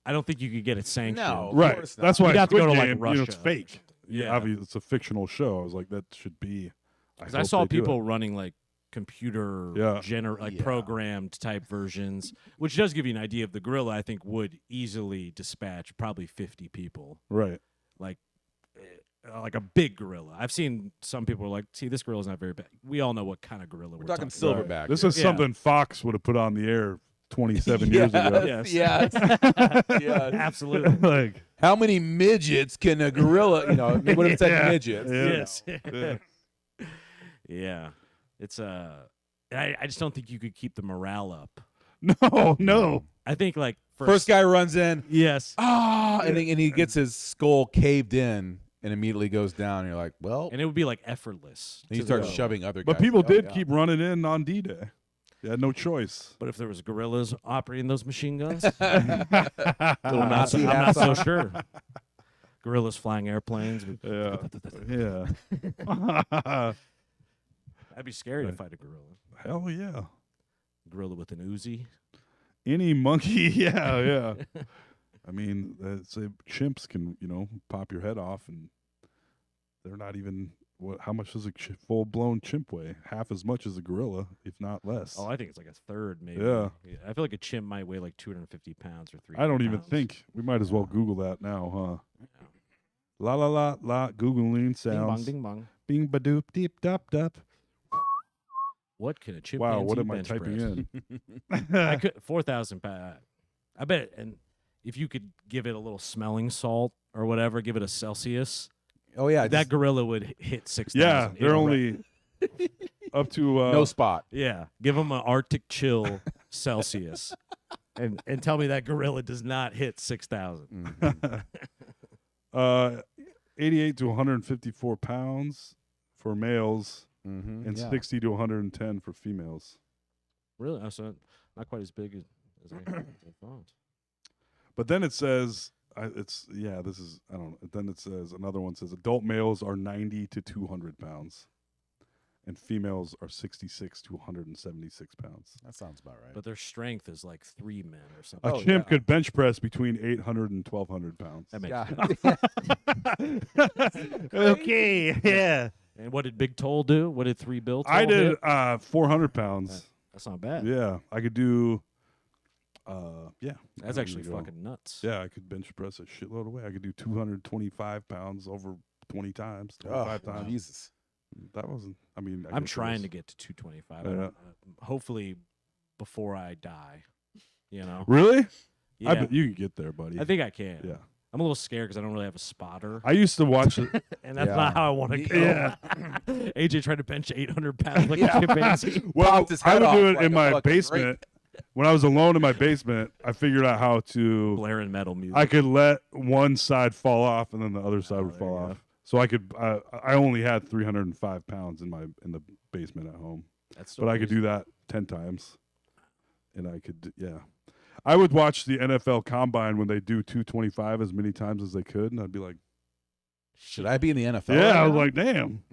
I don't think you could get it sanctioned. No. Of Right. course not. That's why You'd have to Squid go to, like, Game, it's Russia. fake. Yeah. Obviously, it's a fictional show. I was like, that should be. Because I saw people running like computer Yeah. Yeah. programmed type versions, which does give you an idea of the gorilla. I think would easily dispatch probably 50 people, Right. like a big gorilla. I've seen some people are like, see, this gorilla's not very big. We all know what kind of gorilla we're talking about. silverback. This here. is Yeah. something Fox would have put on the air 27 years ago. Yes. Yes. Yes. Absolutely. like, How many midgets can a gorilla? You know, they would have said midgets. Yes. Yeah. Yeah. It's I just don't think you could keep the morale up. No. I think like First guy runs in, Yes. and he gets his skull caved in and immediately goes down. And you're like, well, And it would be like effortless. and he to starts go. shoving other guys. But people Oh, did yeah. keep running in on D-Day. You had no choice. But if there was gorillas operating those machine guns, Little I'm Nazi not hats so on. sure. Gorillas flying airplanes. Yeah. Yeah. That'd be scary to fight a gorilla. Hell yeah. Gorilla with an Uzi. Any monkey, yeah. I mean, chimps can, pop your head off, and they're not even. How much does a full-blown chimp weigh? Half as much as a gorilla, if not less. Oh, I think it's like a third, maybe. Yeah. I feel like a chimp might weigh like 250 pounds or 300 I don't even pounds. think we might as well Google that now, huh? Yeah. La la la la. Googling sounds. Ding bong, ding bong. Bing ba doop deep dup dup. What can a chimpanzee Wow, what am I bench typing press? in? I could 4,000 pounds. I bet, and if you could give it a little smelling salt or whatever, give it a Celsius, Oh yeah, that gorilla would hit 6,000. Yeah, they're in a only up to no spot. Yeah, give them an Arctic chill Celsius, and tell me that gorilla does not hit 6,000. Mm-hmm. 88 to 154 pounds for males, Mm-hmm. and 60 to 110 for females. Really? Oh, so not quite as big as I thought. But then it says, this is, I don't know. Then it says, another one says, adult males are 90 to 200 pounds, and females are 66 to 176 pounds. That sounds about right. But their strength is like 3 men or something. A Oh, chimp yeah. could bench press between 800 and 1,200 pounds. That makes Yeah. sense. Okay, yeah. And what did Big Toll do? What did 3 Bill Toll I did hit? 400 pounds. That's not bad. Yeah, I could do. That's actually fucking nuts. Yeah, I could bench press a shitload of weight. I could do 225 pounds over 20 times, 25 times. Jesus. That wasn't. I mean, I'm trying to get to 225. I Yeah. don't- hopefully, before I die. You know. Really? Yeah. I bet you can get there, buddy. I think I can. Yeah. I'm a little scared because I don't really have a spotter, I used to watch it. and that's Yeah. not how I want to go. Yeah. AJ tried to bench 800 pounds like Yeah. a chimpanzee. Well, Popped his I head would do off it like in a my fucking basement. When I was alone in my basement, I figured out how to. Blaring metal music. I could let one side fall off, and then the other side would there fall you go. off. So I could. I only had 305 pounds in the basement at home, That's still but I could pretty- do that 10 times, and I could. Yeah, I would watch the NFL Combine when they do 225 as many times as they could, and I'd be like, Should I be in the NFL? yeah, I right was now? like, damn.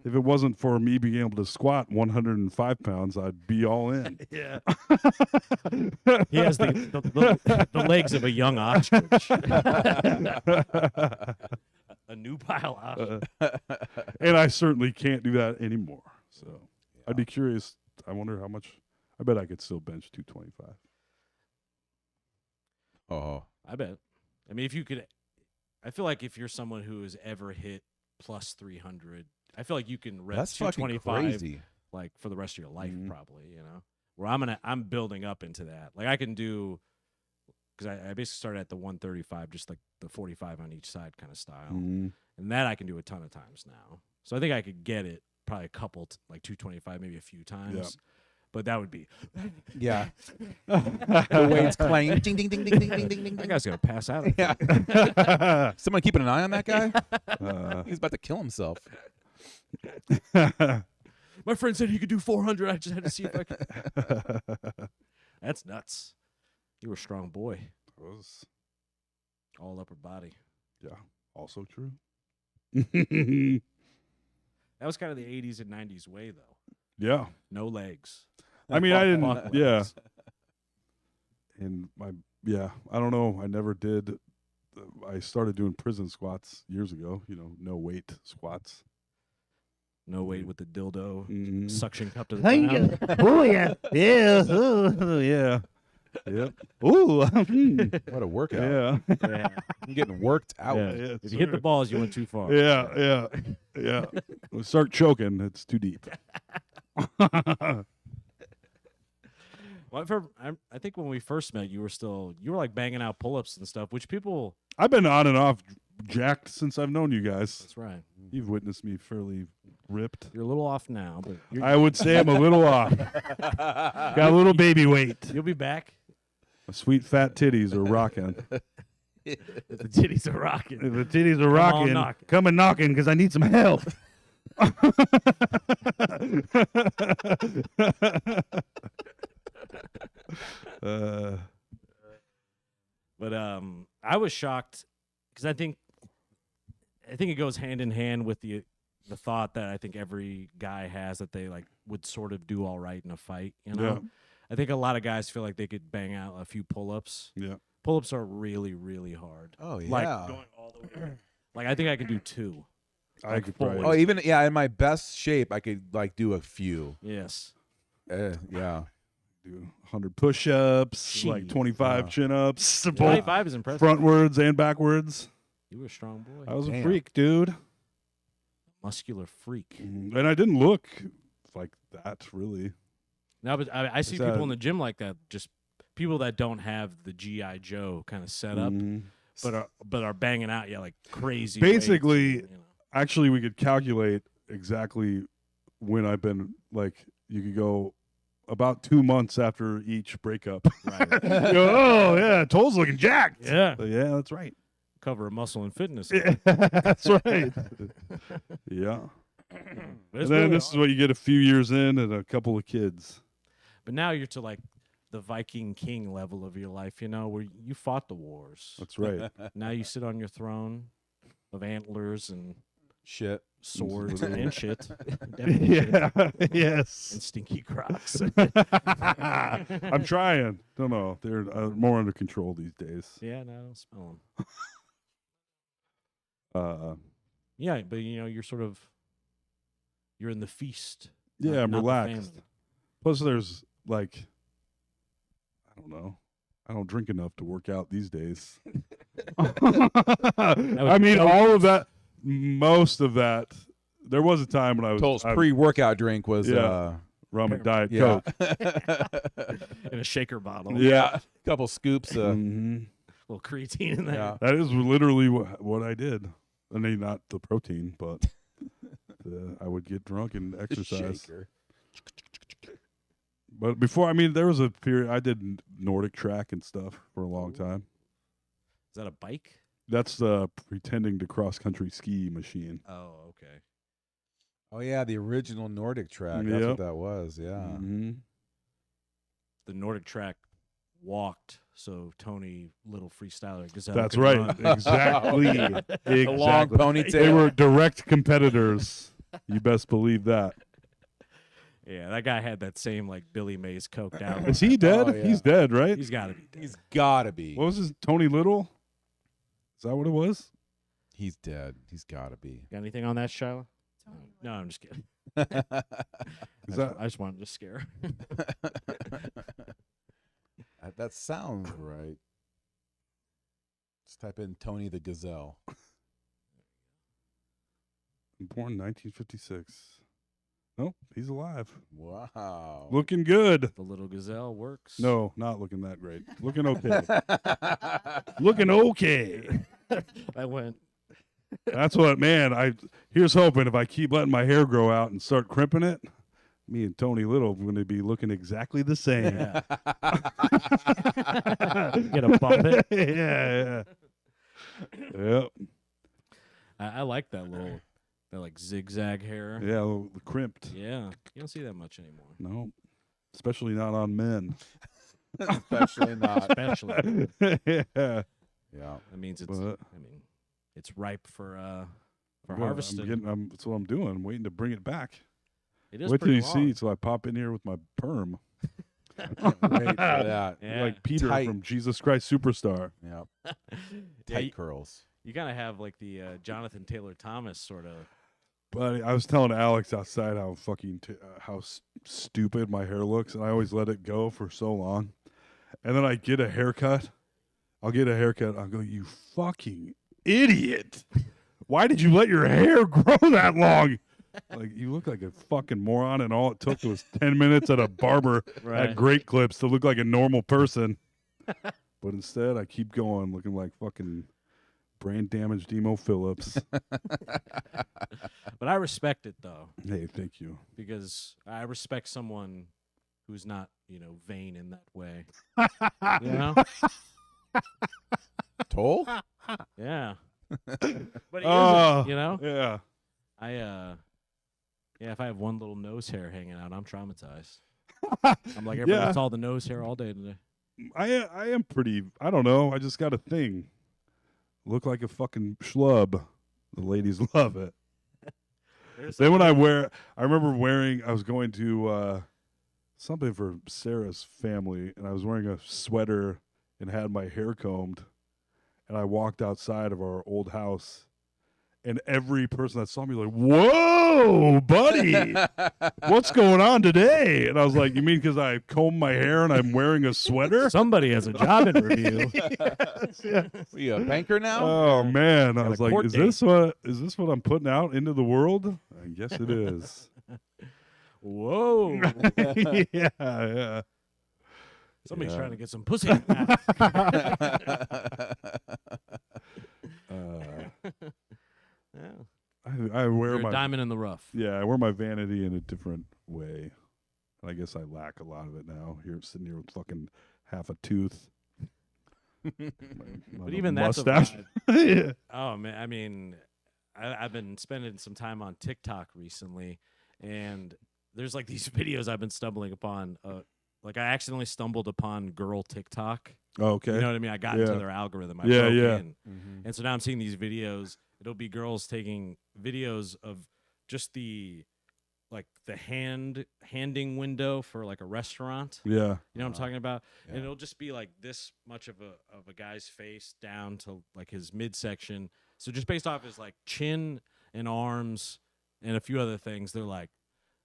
If it wasn't for me being able to squat 105 pounds, I'd be all in. Yeah. He has the legs of a young ostrich. A nubile ostrich. And I certainly can't do that anymore. So I'd be curious. I wonder how much. I bet I could still bench 225. Oh, I bet. I mean, if you could, I feel like if you're someone who has ever hit plus 300, I feel like you can rep that's fucking 225 crazy. like for the rest of your life, Mhm. probably. You know, where I'm building up into that. Like I can do, because I basically started at the 135, just like the 45 on each side kind of style, and that I can do a ton of times now. So I think I could get it probably a couple, like 225, maybe a few times. But that would be. Yeah. The weights clang. Ding, ding, ding, ding, ding, ding, ding, ding. That guy's gonna pass out. Yeah. Someone keeping an eye on that guy? Uh, He's about to kill himself. My friend said he could do 400. I just had to see if I could. That's nuts. You were a strong boy. was, All upper body. yeah, also true. That was kind of the 80s and 90s way, though. Yeah. No legs. I mean, I didn't. Fuck Yeah. legs. And I don't know. I never did. I started doing prison squats years ago. No weight squats. No weight with the dildo Mhm. suction cup to the ground. Oh yeah, yeah, oh, yeah, yep. Ooh, What a workout. yeah, Yeah. I'm getting worked out. Yeah. yeah. If you hit the balls, you went too far. Yeah. We start choking. It's too deep. Well, I think when we first met, you were like banging out pull-ups and stuff, which people. I've been on and off jacked since I've known you guys. That's right. You've witnessed me fairly ripped. You're a little off now, but I would say I'm a little off. Got a little baby weight. you'll be back. My sweet fat titties are rocking. The titties are rocking. The titties are on, rocking. knock. Come and knocking because I need some help. But I was shocked because I think it goes hand in hand with the thought that I think every guy has that they like would sort of do all right in a fight. You know, Yeah. I think a lot of guys feel like they could bang out a few pull-ups. Yeah. Pull-ups are really, really hard. Oh yeah. Like going all the way. Like I think I could do 2. I Like could forward. probably. Oh, even in my best shape, I could like do a few. Yes. Yeah. do 100 push-ups, like Jeez. 25 chin-ups, both 25 is impressive. frontwards and backwards. You were a strong boy. I was a Damn. freak, dude. Muscular freak. And I didn't look like that, really. No, but I see Is people that- in the gym like that. Just people that don't have the GI Joe kind of set up, Mhm. but are banging out, like crazy. Basically- weights and, Actually, we could calculate exactly when I've been, like, you could go about 2 months after each breakup. right. You go, oh, yeah, Toll's looking jacked. Yeah. Yeah, that's right. Cover of muscle and fitness. Yeah, that's right. Yeah. But, And it's then really this is what you get a few years in and a couple of kids. but now you're to like the Viking king level of your life, where you fought the wars. That's right. Now you sit on your throne of antlers and Shit. swords and shit. Definitely shit. Yeah. Yes. And stinky Crocs. I'm trying. Don't know. They're more under control these days. Yeah, no, I don't smell them. Yeah, but you're sort of you're in the feast. Yeah, not I'm the relaxed. family. Plus, there's like, I don't know. I don't drink enough to work out these days. I mean, all of that, most of that. There was a time when I was Toll's pre-workout drink was Yeah. rum and Diet yeah. Coke. In a shaker bottle. Yeah. Couple scoops. Mhm. Little creatine in there. Yeah. That is literally what I did. I mean, not the protein, but I would get drunk and exercise. Shaker. But before, I mean, there was a period I did Nordic track and stuff for a long time. Is that a bike? That's pretending to cross country ski machine. Oh, okay. Oh yeah, the original Nordic track. That's Yep. what that was. Yeah. Mhm. The Nordic track walked, so Tony Little Freestyler Gazelle. That's could right. run. Exactly. The long Exactly. ponytail. They were direct competitors. You best believe that. Yeah, that guy had that same like Billy Mays coked out. Is he dead? Oh, yeah. He's dead, right? He's got to be dead. He's gotta be. What was his Tony Little? Is that what it was? He's dead. He's gotta be. Got anything on that, Shiloh? No, I'm just kidding. Is I that just wanted to scare. That sounds right. Just type in Tony the Gazelle. born 1956? Nope, he's alive. Wow. Looking good. The Little Gazelle works. No, not looking that great. Looking okay. Looking okay. I went. That's what, man. Here's hoping if I keep letting my hair grow out and start crimping it, me and Tony Little are going to be looking exactly the same. Yeah. Get a bump it. Yeah. Yep. I like that like zigzag hair. Yeah, a little crimped. Yeah, you don't see that much anymore. No, especially not on men. Especially not. Especially, Yeah. Yeah. that means it's. But- I mean, it's ripe for Well, harvesting. that's what I'm doing. I'm waiting to bring it back. It is Wait till pretty you long. see. So I pop in here with my perm, Wait for that. Yeah. like Peter Tight. from Jesus Christ Superstar. Yeah. Yeah, Tight you, curls. you gotta have like the Jonathan Taylor Thomas sort of. But I was telling Alex outside how fucking stupid my hair looks, and I always let it go for so long, and then I get a haircut. I'll get a haircut. I'll go, you fucking idiot! Why did you let your hair grow that long? Like, you look like a fucking moron, and all it took was 10 minutes at a barber Right. at Great Clips to look like a normal person. But instead, I keep going looking like fucking brain damaged Emo Phillips. But I respect it though, Hey, thank you. because I respect someone who's not, vain in that way. You know? Toll? Yeah. But he Oh, isn't, Yeah. If I have one little nose hair hanging out, I'm traumatized. I'm like, everybody Yeah. saw the nose hair all day today. I am pretty, I don't know. I just got a thing. Look like a fucking schlub. The ladies love it. Then when I remember wearing, I was going to something for Sarah's family, and I was wearing a sweater and had my hair combed, and I walked outside of our old house, and every person that saw me was like, "Whoa, buddy, what's going on today?" And I was like, "You mean because I combed my hair and I'm wearing a sweater?" Somebody has a job interview. Yeah. Are you a banker now? Oh man, I Got a was like, court "Is date." this what I'm putting out into the world?" I guess it is. Whoa. Yeah. Somebody's Yeah. trying to get some pussy. Yeah. I wear You're a my diamond in the rough. I wear my vanity in a different way. And I guess I lack a lot of it now. Here, sitting here with fucking half a tooth. But even that's a mustache. vibe. Yeah. Oh man, I mean, I've been spending some time on TikTok recently, and there's like these videos I've been stumbling upon. Like I accidentally stumbled upon girl TikTok. Okay. You know what I mean? I got into Yeah. their algorithm. I Yeah, broke yeah. in. And so now I'm seeing these videos. It'll be girls taking videos of just the handing window for like a restaurant. Yeah. You know what I'm talking about? Yeah. And it'll just be like this much of a guy's face down to like his midsection. So just based off his like chin and arms and a few other things, they're like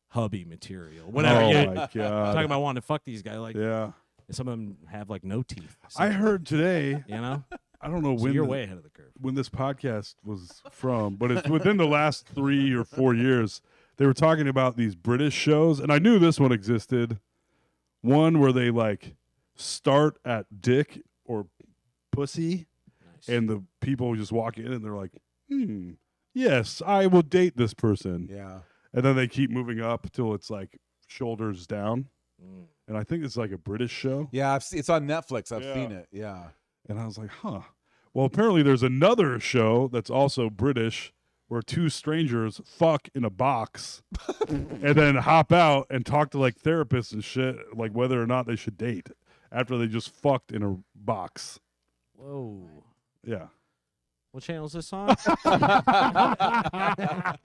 hubby material. Whatever. Oh Yeah. my I'm god. talking about wanting to fuck these guys. Like Yeah. some of them have like no teeth. I essentially, heard today. You know? I don't know So when you're the- way ahead of the curve. when this podcast was from, but it's within the last 3 or 4 years. They were talking about these British shows, and I knew this one existed. One where they like start at dick or pussy, Nice. and the people just walk in and they're like, yes, I will date this person. Yeah. And then they keep moving up till it's like shoulders down. Mm. And I think it's like a British show. Yeah, it's on Netflix. I've Yeah. seen it. Yeah. And I was like, huh. Well, apparently there's another show that's also British where two strangers fuck in a box and then hop out and talk to like therapists and shit, like whether or not they should date after they just fucked in a box. Whoa. Yeah. What channel is this on?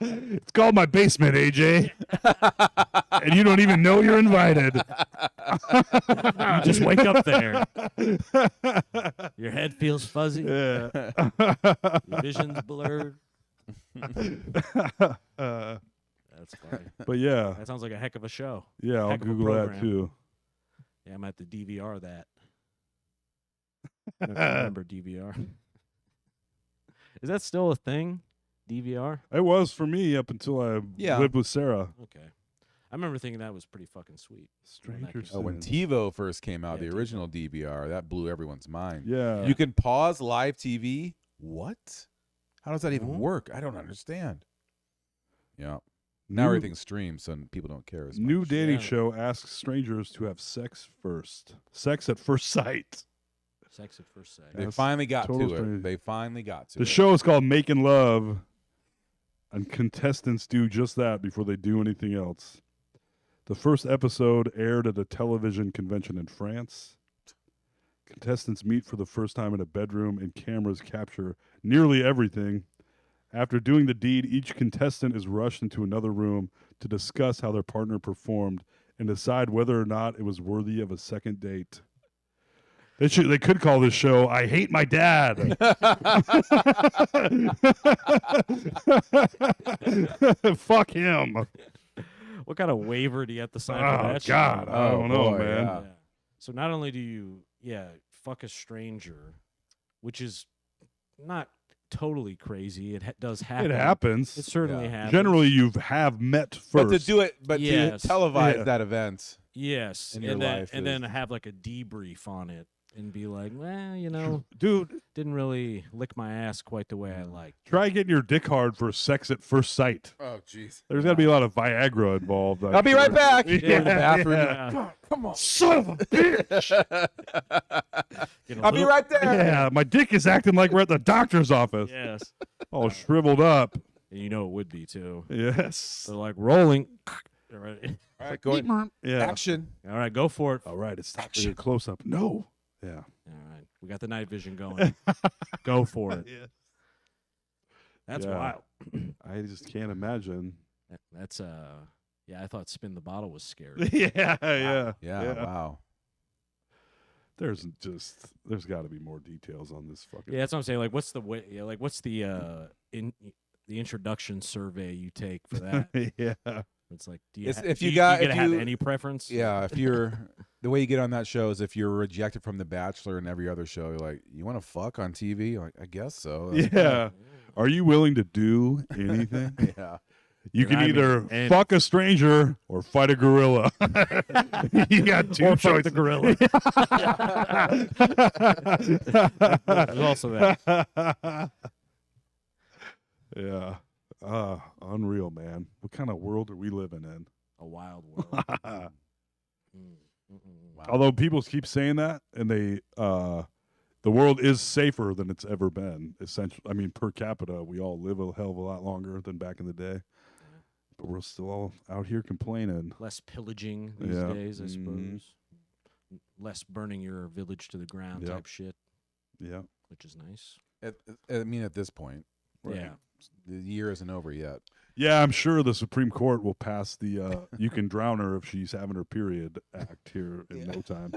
It's called My Basement, AJ. And you don't even know you're invited. You just wake up there. Your head feels fuzzy. Yeah. Your vision's blurred. Uh, That's funny. but yeah, That sounds like a heck of a show. yeah, I'll heck of a Google that program. too. Yeah, I'm at the DVR that. I don't remember DVR. Is that still a thing? DVR? It was for me up until I Yeah. lived with Sarah. Okay. I remember thinking that was pretty fucking sweet. Stranger Oh, when Sin. TiVo first came out, Yeah, the original DVR, that blew everyone's mind. Yeah. You can pause live TV. What? How does that even Mhm. work? I don't understand. Yeah. Now New- everything's streamed, so people don't care as much. New dating Yeah. show asks strangers to have sex first. Sex at first sight. Sex at first sight. They That's finally got total to strange. it. They finally got to The it. show is called Making Love, and contestants do just that before they do anything else. The first episode aired at a television convention in France. Contestants meet for the first time in a bedroom, and cameras capture nearly everything. After doing the deed, each contestant is rushed into another room to discuss how their partner performed and decide whether or not it was worthy of a second date. They could call this show "I Hate My Dad." Fuck him. What kind of waiver do you have to sign for Oh that? God, shit? I don't know, boy, man. yeah. So not only do you, fuck a stranger, which is not totally crazy. It does happen. It happens. It certainly Yeah. happens. Generally, you have met first. But to do it, but Yes. to televise Yeah. that event. Yes, in your and then life and then is- have like a debrief on it and be like, well, you know, Dude, didn't really lick my ass quite the way I liked. try getting your dick hard for sex at first sight. Oh, jeez. There's got to be a lot of Viagra involved. I'll be right back. Yeah, Go in the bathroom. Yeah. Come on. Son of a bitch. Get a I'll be little- right there. Yeah, my dick is acting like we're at the doctor's office. Yes, All shriveled up. and you know it would be too. Yes. So like rolling. All right, All right, go ahead. Yeah. Action. all right, go for it. All right, it's time for your close up. No. Yeah. All right, we got the night vision going. Go for it. Yeah. That's Yeah. wild. I just can't imagine. That's yeah. I thought spin the bottle was scary. Yeah, yeah. Yeah, wow. There's got to be more details on this fucking. Yeah, that's what I'm saying. Like, what's the way? Yeah, like, what's the the introduction survey you take for that? Yeah. It's like, do you It's- ha- if do you do got- you if have you- any preference? Yeah, if you're the way you get on that show is if you're rejected from The Bachelor and every other show, you're like, you want to fuck on TV? You're like, I guess so. Yeah. Are you willing to do anything? Yeah. You can I mean, either and- fuck a stranger or fight a gorilla. You got two Or fuck choices. the gorilla. There's also that. Yeah. Unreal, man. What kind of world are we living in? A wild world. Mm, Although people keep saying that, and they, the world is safer than it's ever been. Essentially, I mean, per capita, we all live a hell of a lot longer than back in the day. But we're still all out here complaining. Less pillaging these Yeah. days, I Mhm. suppose. Less burning your village to the ground Yep. type shit, Yeah. which is nice. I mean, at this point, Right. Yeah. the year isn't over yet. Yeah, I'm sure the Supreme Court will pass the "you can drown her if she's having her period" act here in no time.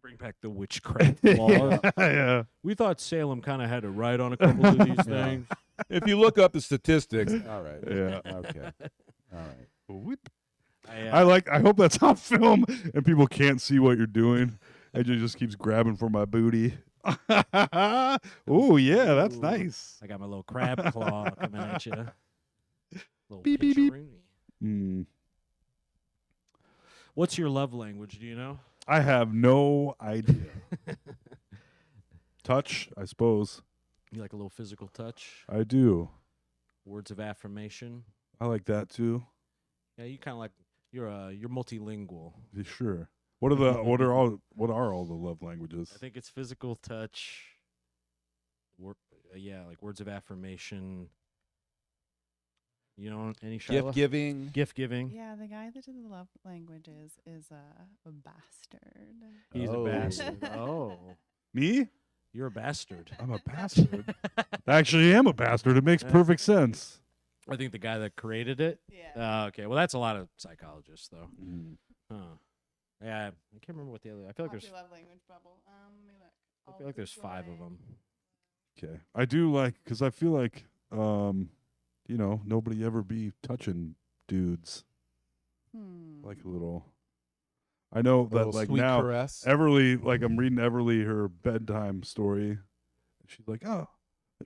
Bring back the witchcraft law. Yeah. We thought Salem kind of had a right on a couple of these things. If you look up the statistics, all right. Yeah. Okay. All right. Whip. I I hope that's on film and people can't see what you're doing. And you just keeps grabbing for my booty. Oh yeah, that's Ooh. nice. I got my little crab claw coming at you. Little Beep, beep, beep. pincheroonie. Mm, What's your love language? Do you know? I have no idea. Touch, I suppose. You like a little physical touch? I do. Words of affirmation? I like that too. Yeah, you kind of like you're multilingual. Yeah, sure. What are all the love languages? I think it's physical touch. Yeah, like words of affirmation. You know, any Shiloh? Gift giving. Gift giving. Yeah, the guy that did the love languages is a bastard. He's Oh. a bastard. Oh, Me? you're a bastard. I'm a bastard. I actually am a bastard. It makes perfect sense. I think the guy that created it. Yeah. Okay, well that's a lot of psychologists though. Mm. Huh. Yeah, I can't remember what the other. I feel like there's. love language bubble. Let me look. I feel like there's 5 of them. Okay. I do like, because I feel like, nobody ever be touching dudes. Like a little. I know that, like, sweet now, caress. Everly, like, I'm reading Everly her bedtime story. She's like, oh.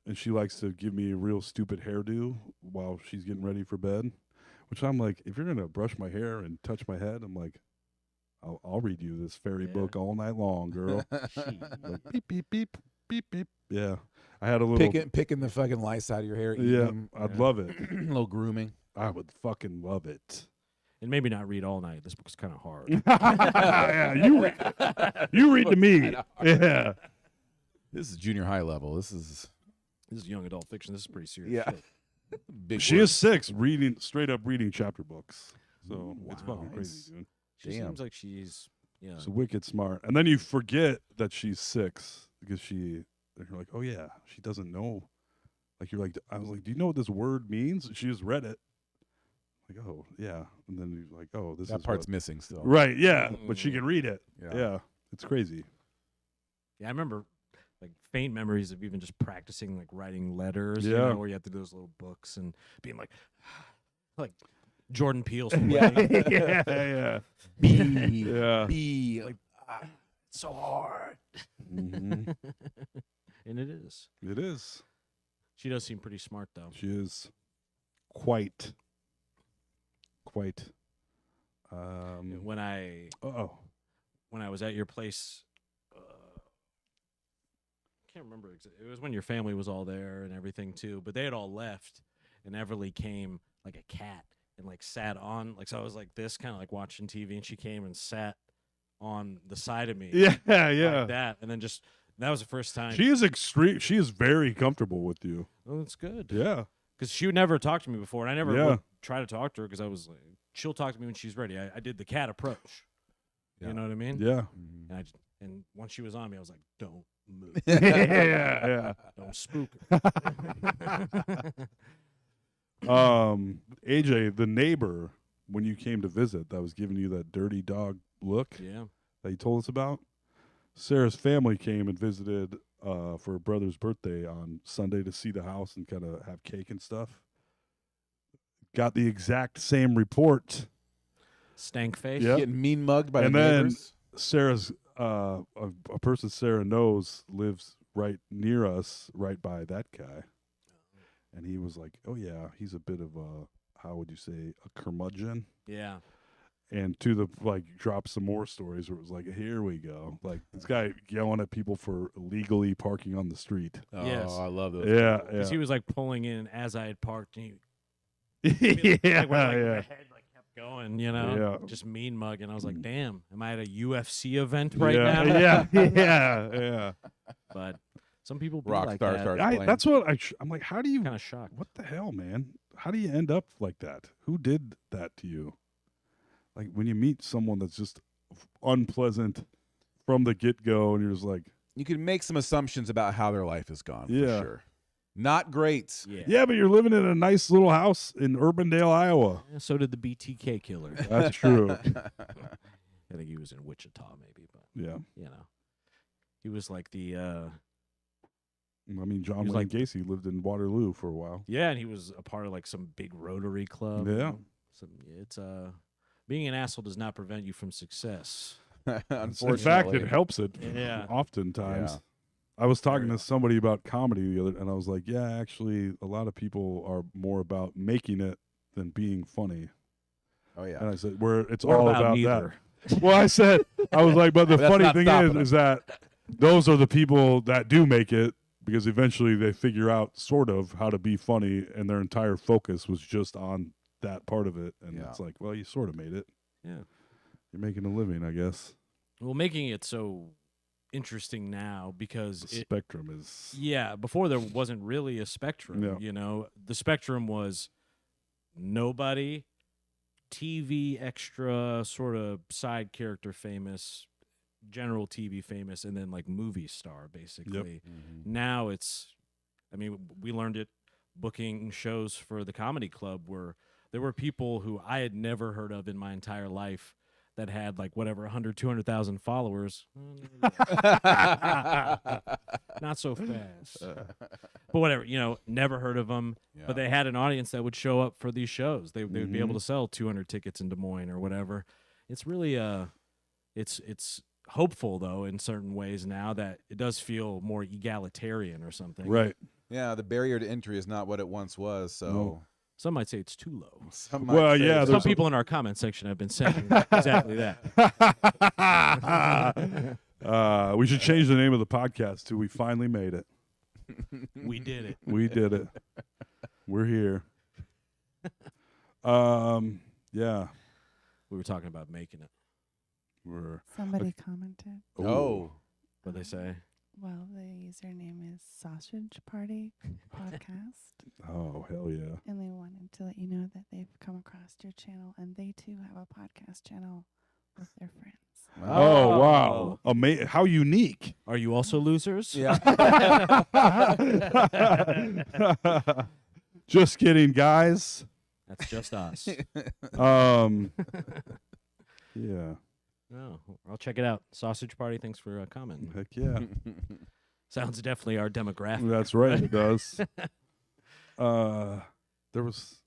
And she likes to give me a real stupid hairdo while she's getting ready for bed. Which I'm like, if you're going to brush my hair and touch my head, I'm like, I'll read you this fairy Yeah. book all night long, girl. Gee. Like, beep, beep, beep, beep, beep. Yeah. I had a little. Picking the fucking lice out of your hair. eating Yeah, them. I'd Yeah. love it. A little grooming. I would fucking love it. And maybe not read all night. This book's kind of hard. Yeah, you read to me. Yeah. This is junior high level. This is This is young adult fiction. This is pretty serious. Yeah. Shit. big. She word. is 6, straight up reading chapter books. So it's Wow. fucking crazy, dude. She Damn. seems like she's She's wicked smart. And then you forget that she's 6 because you're like, oh yeah, she doesn't know. Like you're like, I was like, do you know what this word means? She just read it. Like, oh yeah. And then you're like, oh, this That is part's what- missing still. right. Yeah, but she can read it. Yeah. Yeah, it's crazy. Yeah, I remember like faint memories of even just practicing like writing letters. You Yeah. know, where you have to do those little books and being like Jordan Peele's Yeah. playing. Yeah, yeah, B. yeah. B. Like, so hard. Mhm. And it is. It is. She does seem pretty smart though. She is quite. When I was at your place, can't remember. It was when your family was all there and everything too. But they had all left, and Everly came like a cat and like sat on like so I was like this kind of like watching TV, and she came and sat on the side of me. Yeah. Like that, and then just that was the first time. She is extreme. She is very comfortable with you. Oh, that's good. Yeah. Because she would never talk to me before, and I never Yeah. would try to talk to her because I was like, she'll talk to me when she's ready. I did the cat approach. Yeah. You know what I mean? Yeah. And once she was on me, I was like, don't move. Yeah. Don't spook her. AJ, the neighbor, when you came to visit, that was giving you that dirty dog look Yeah. that you told us about. Sarah's family came and visited for her brother's birthday on Sunday to see the house and kind of have cake and stuff. Got the exact same report. Stank face. Yep. Getting mean mugged by And the then neighbors. Sarah's a person Sarah knows lives right near us, right by that guy. And he was like, "Oh yeah, he's a bit of a, how would you say, a curmudgeon." Yeah. And to the drop some more stories where it was like, "Here we go." Like this guy yelling at people for illegally parking on the street. Oh, Yes. I love those. Yeah, Because he was like pulling in as I had parked. And he, yeah, like, where, like, yeah. the head like kept going, you know? Yeah. Just mean mugging. I was like, damn, am I at a UFC event right yeah, now? yeah. But some people be Rock like star that. starts I, playing. that's what I'm like. How do you? Kind of shocked. What the hell, man? How do you end up like that? Who did that to you? Like when you meet someone that's just unpleasant from the get go, and you're just like, You can make some assumptions about how their life has gone. Yeah. For sure. Not great. Yeah. yeah, but you're living in a nice little house in Urbandale, Iowa. Yeah, so did the BTK killer. That's true. I think he was in Wichita, maybe, but Yeah, you know, he was like the I mean, John He was Wayne Gacy lived in Waterloo for a while. yeah, and he was a part of like some big Rotary club. Yeah. It's being an asshole does not prevent you from success. Unfortunately. In fact, it helps it. Yeah. Oftentimes. Yeah. I was talking to somebody about comedy the other, and I was like, "Yeah, actually, a lot of people are more about making it than being funny." Oh, yeah. And I said, "Where it's Or all about about neither. that." Well, I said, I was like, "But the But that's funny not thing stopping is that those are the people that do make it because eventually they figure out sort of how to be funny, and their entire focus was just on that part of it." And Yeah. it's like, well, you sort of made it. Yeah. You're making a living, I guess. Well, making it so interesting now because The spectrum is. yeah, before there wasn't really a spectrum. Yeah. You know, the spectrum was nobody, TV extra, sort of side character famous, general TV famous, and then like movie star basically. Now it's, I mean, we learned it booking shows for the comedy club where there were people who I had never heard of in my entire life that had like whatever 100, 200,000 followers. Not so fast. But whatever, you know, never heard of them. Yeah. But they had an audience that would show up for these shows. They would be able to sell 200 tickets in Des Moines or whatever. It's really it's hopeful though in certain ways now that it does feel more egalitarian or something. Right. Yeah, the barrier to entry is not what it once was. So No. Some might say it's too low. some might Well, say yeah, Some there's a- people in our comment section have been saying exactly that. We should change the name of the podcast to "We Finally Made It." We did it. We did it. We're here. Yeah. We were talking about making it. We're. Somebody commented. Oh. What they say? Well, the username is Sausage Party Podcast, Oh, hell yeah. and they wanted to let you know that they've come across your channel, and they too have a podcast channel with their friends. Oh, wow. How unique. Are you also losers? Yeah. Just kidding, guys. That's just us. Yeah. No, I'll check it out. Sausage Party, thanks for commenting. Heck yeah. Sounds definitely our demographic. That's right. It does. There was.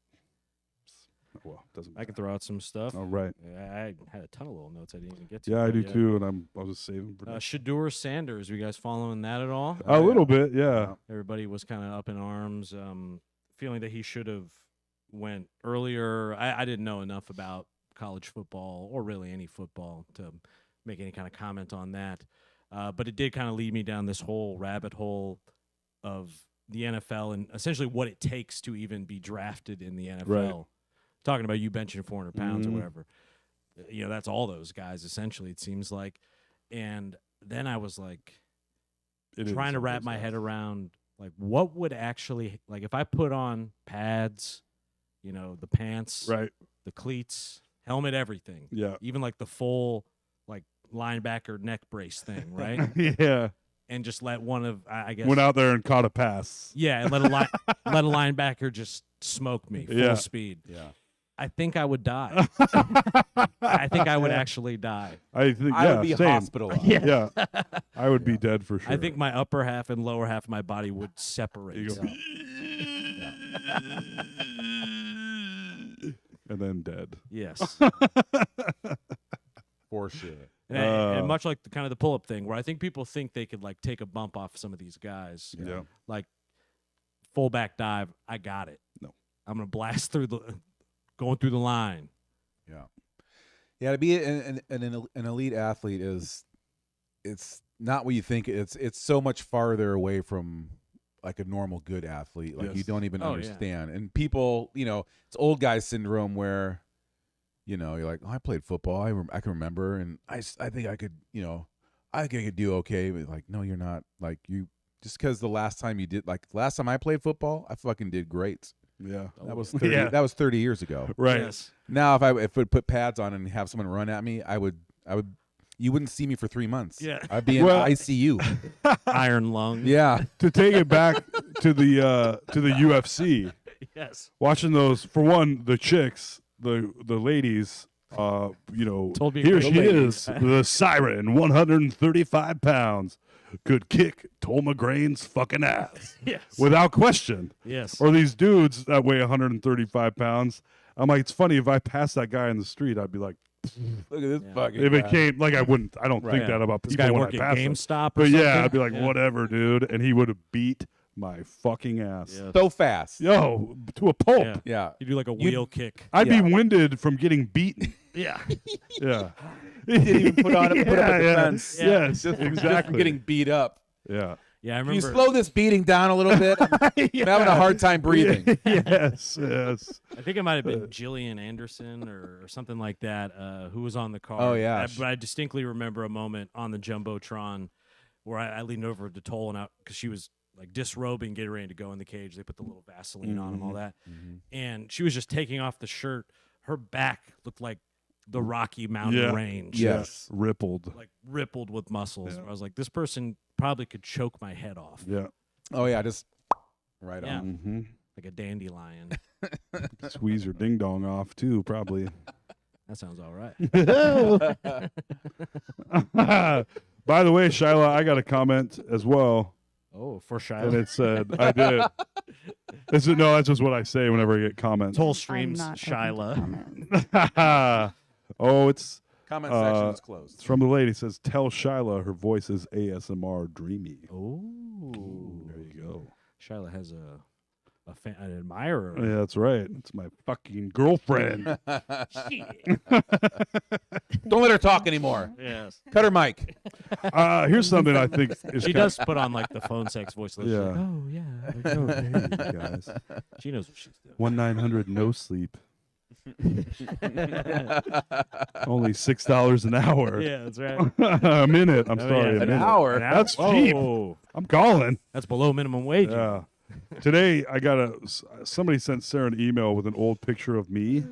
well, doesn't I matter. could throw out some stuff. All right. I had a ton of little notes I didn't even get to. Yeah, I but do too, and I was just saving for next. Shadur Sanders, you guys following that at all? A little bit, yeah. Everybody was kind of up in arms, feeling that he should have went earlier. I didn't know enough about college football or really any football to make any kind of comment on that. But it did kind of lead me down this whole rabbit hole of the NFL and essentially what it takes to even be drafted in the NFL. Right. Talking about you benching 400 pounds or Mhm. whatever. That's all those guys, essentially, it seems like. And then I was like trying to wrap my head around, like, what would actually, like, if I put on pads, the pants, Right. the cleats, helmet, everything, Yeah. even like the full, like, linebacker neck brace thing, right? Yeah. And just let one of, I guess. Went out there and caught a pass. Yeah, and let a linebacker just smoke me full Yeah. speed. Yeah. I think I would die. I think I would actually die. I think I would be same. hospitalized. Yeah. I would be dead for sure. I think my upper half and lower half of my body would separate. You go, and then dead. Yes. For sure. And much like the kind of the pull-up thing, where I think people think they could like take a bump off some of these guys. Yeah. Like fullback dive, I got it. No. I'm gonna blast going through the line. Yeah. Yeah, to be an elite athlete it's not what you think. It's so much farther away from like a normal good athlete. Like you Yes. don't even Oh, yeah. understand. And people, it's old guy syndrome where, you're like, oh, I played football. I can remember, and I think I could, I think I could do okay. But like, no, you're not. Like just because the last time I played football, I fucking did great. Yeah. That was yeah. 30, Yeah. that was 30 years ago. Right. Yes. Now, if I put pads on and have someone run at me, I would. You wouldn't see me for 3 months. Yeah. I'd be in Well- ICU. Iron lung. Yeah. To take it back to the UFC, Yes. watching those, for one, the chicks, the ladies, Told me here about she the is, the siren, 135 pounds, could kick Tol McGrain's fucking ass Yes. without question. Yes. Or these dudes that weigh 135 pounds. I'm like, it's funny, if I passed that guy in the street, I'd be like, Look at this fucking if it guy. came, like I wouldn't, I don't think Yeah. that about This people guy when I work at pass them. GameStop or But something? yeah, I'd be like, Yeah. whatever, dude. And he would have beat my fucking ass. Yeah. So fast. Yo, to a pulp. Yeah. Yeah. You do like a wheel kick. I'd Yeah. be winded from getting beaten. Yeah. Yeah. Didn't even put up a defense. Yes, Just exactly. getting beat up. Yeah. Yeah, I Can you remember. slow this beating down a little bit? I'm having a hard time breathing. Yes, yes. I think it might have been Jillian Anderson or something like that, who was on the car. Oh, yeah. But I distinctly remember a moment on the Jumbotron where I leaned over to Toll and out because she was like disrobing, getting ready to go in the cage. They put the little Vaseline on and all that. And she was just taking off the shirt. Her back looked like the Rocky Mountain Yeah. Range. Yes. Rippled. Like rippled with muscles. Yeah. I was like, this person probably could choke my head off. Yeah. Oh, yeah. Just right Yeah. on. Mm-hmm. Like a dandelion. Squeeze your ding dong off too, probably. That sounds all right. By the way, Shyla, I got a comment as well, Oh, for and Shiloh. it said I did. No, that's just what I say whenever I get comments. Toll I'm streams not open to Shyla. comment. Oh, it's Comment section is it's closed. from the lady. It says, "Tell Shyla her voice is ASMR dreamy." Oh. There you go. Shyla has an admirer. Yeah, that's right. It's my fucking girlfriend. Don't let her talk anymore. Yes. Cut her mic. Here's something I think is She kinda- does put on like the phone sex voice. Like, Yeah. oh yeah. Like, oh, hey, guys. She knows what she's doing. 1-900 no sleep. Only $6 an hour. Yeah, that's right. A minute. I'm Oh, sorry. yeah. A An minute. hour. That's cheap. Whoa. I'm calling. That's below minimum wage. Yeah. Today I got somebody sent Sarah an email with an old picture of me,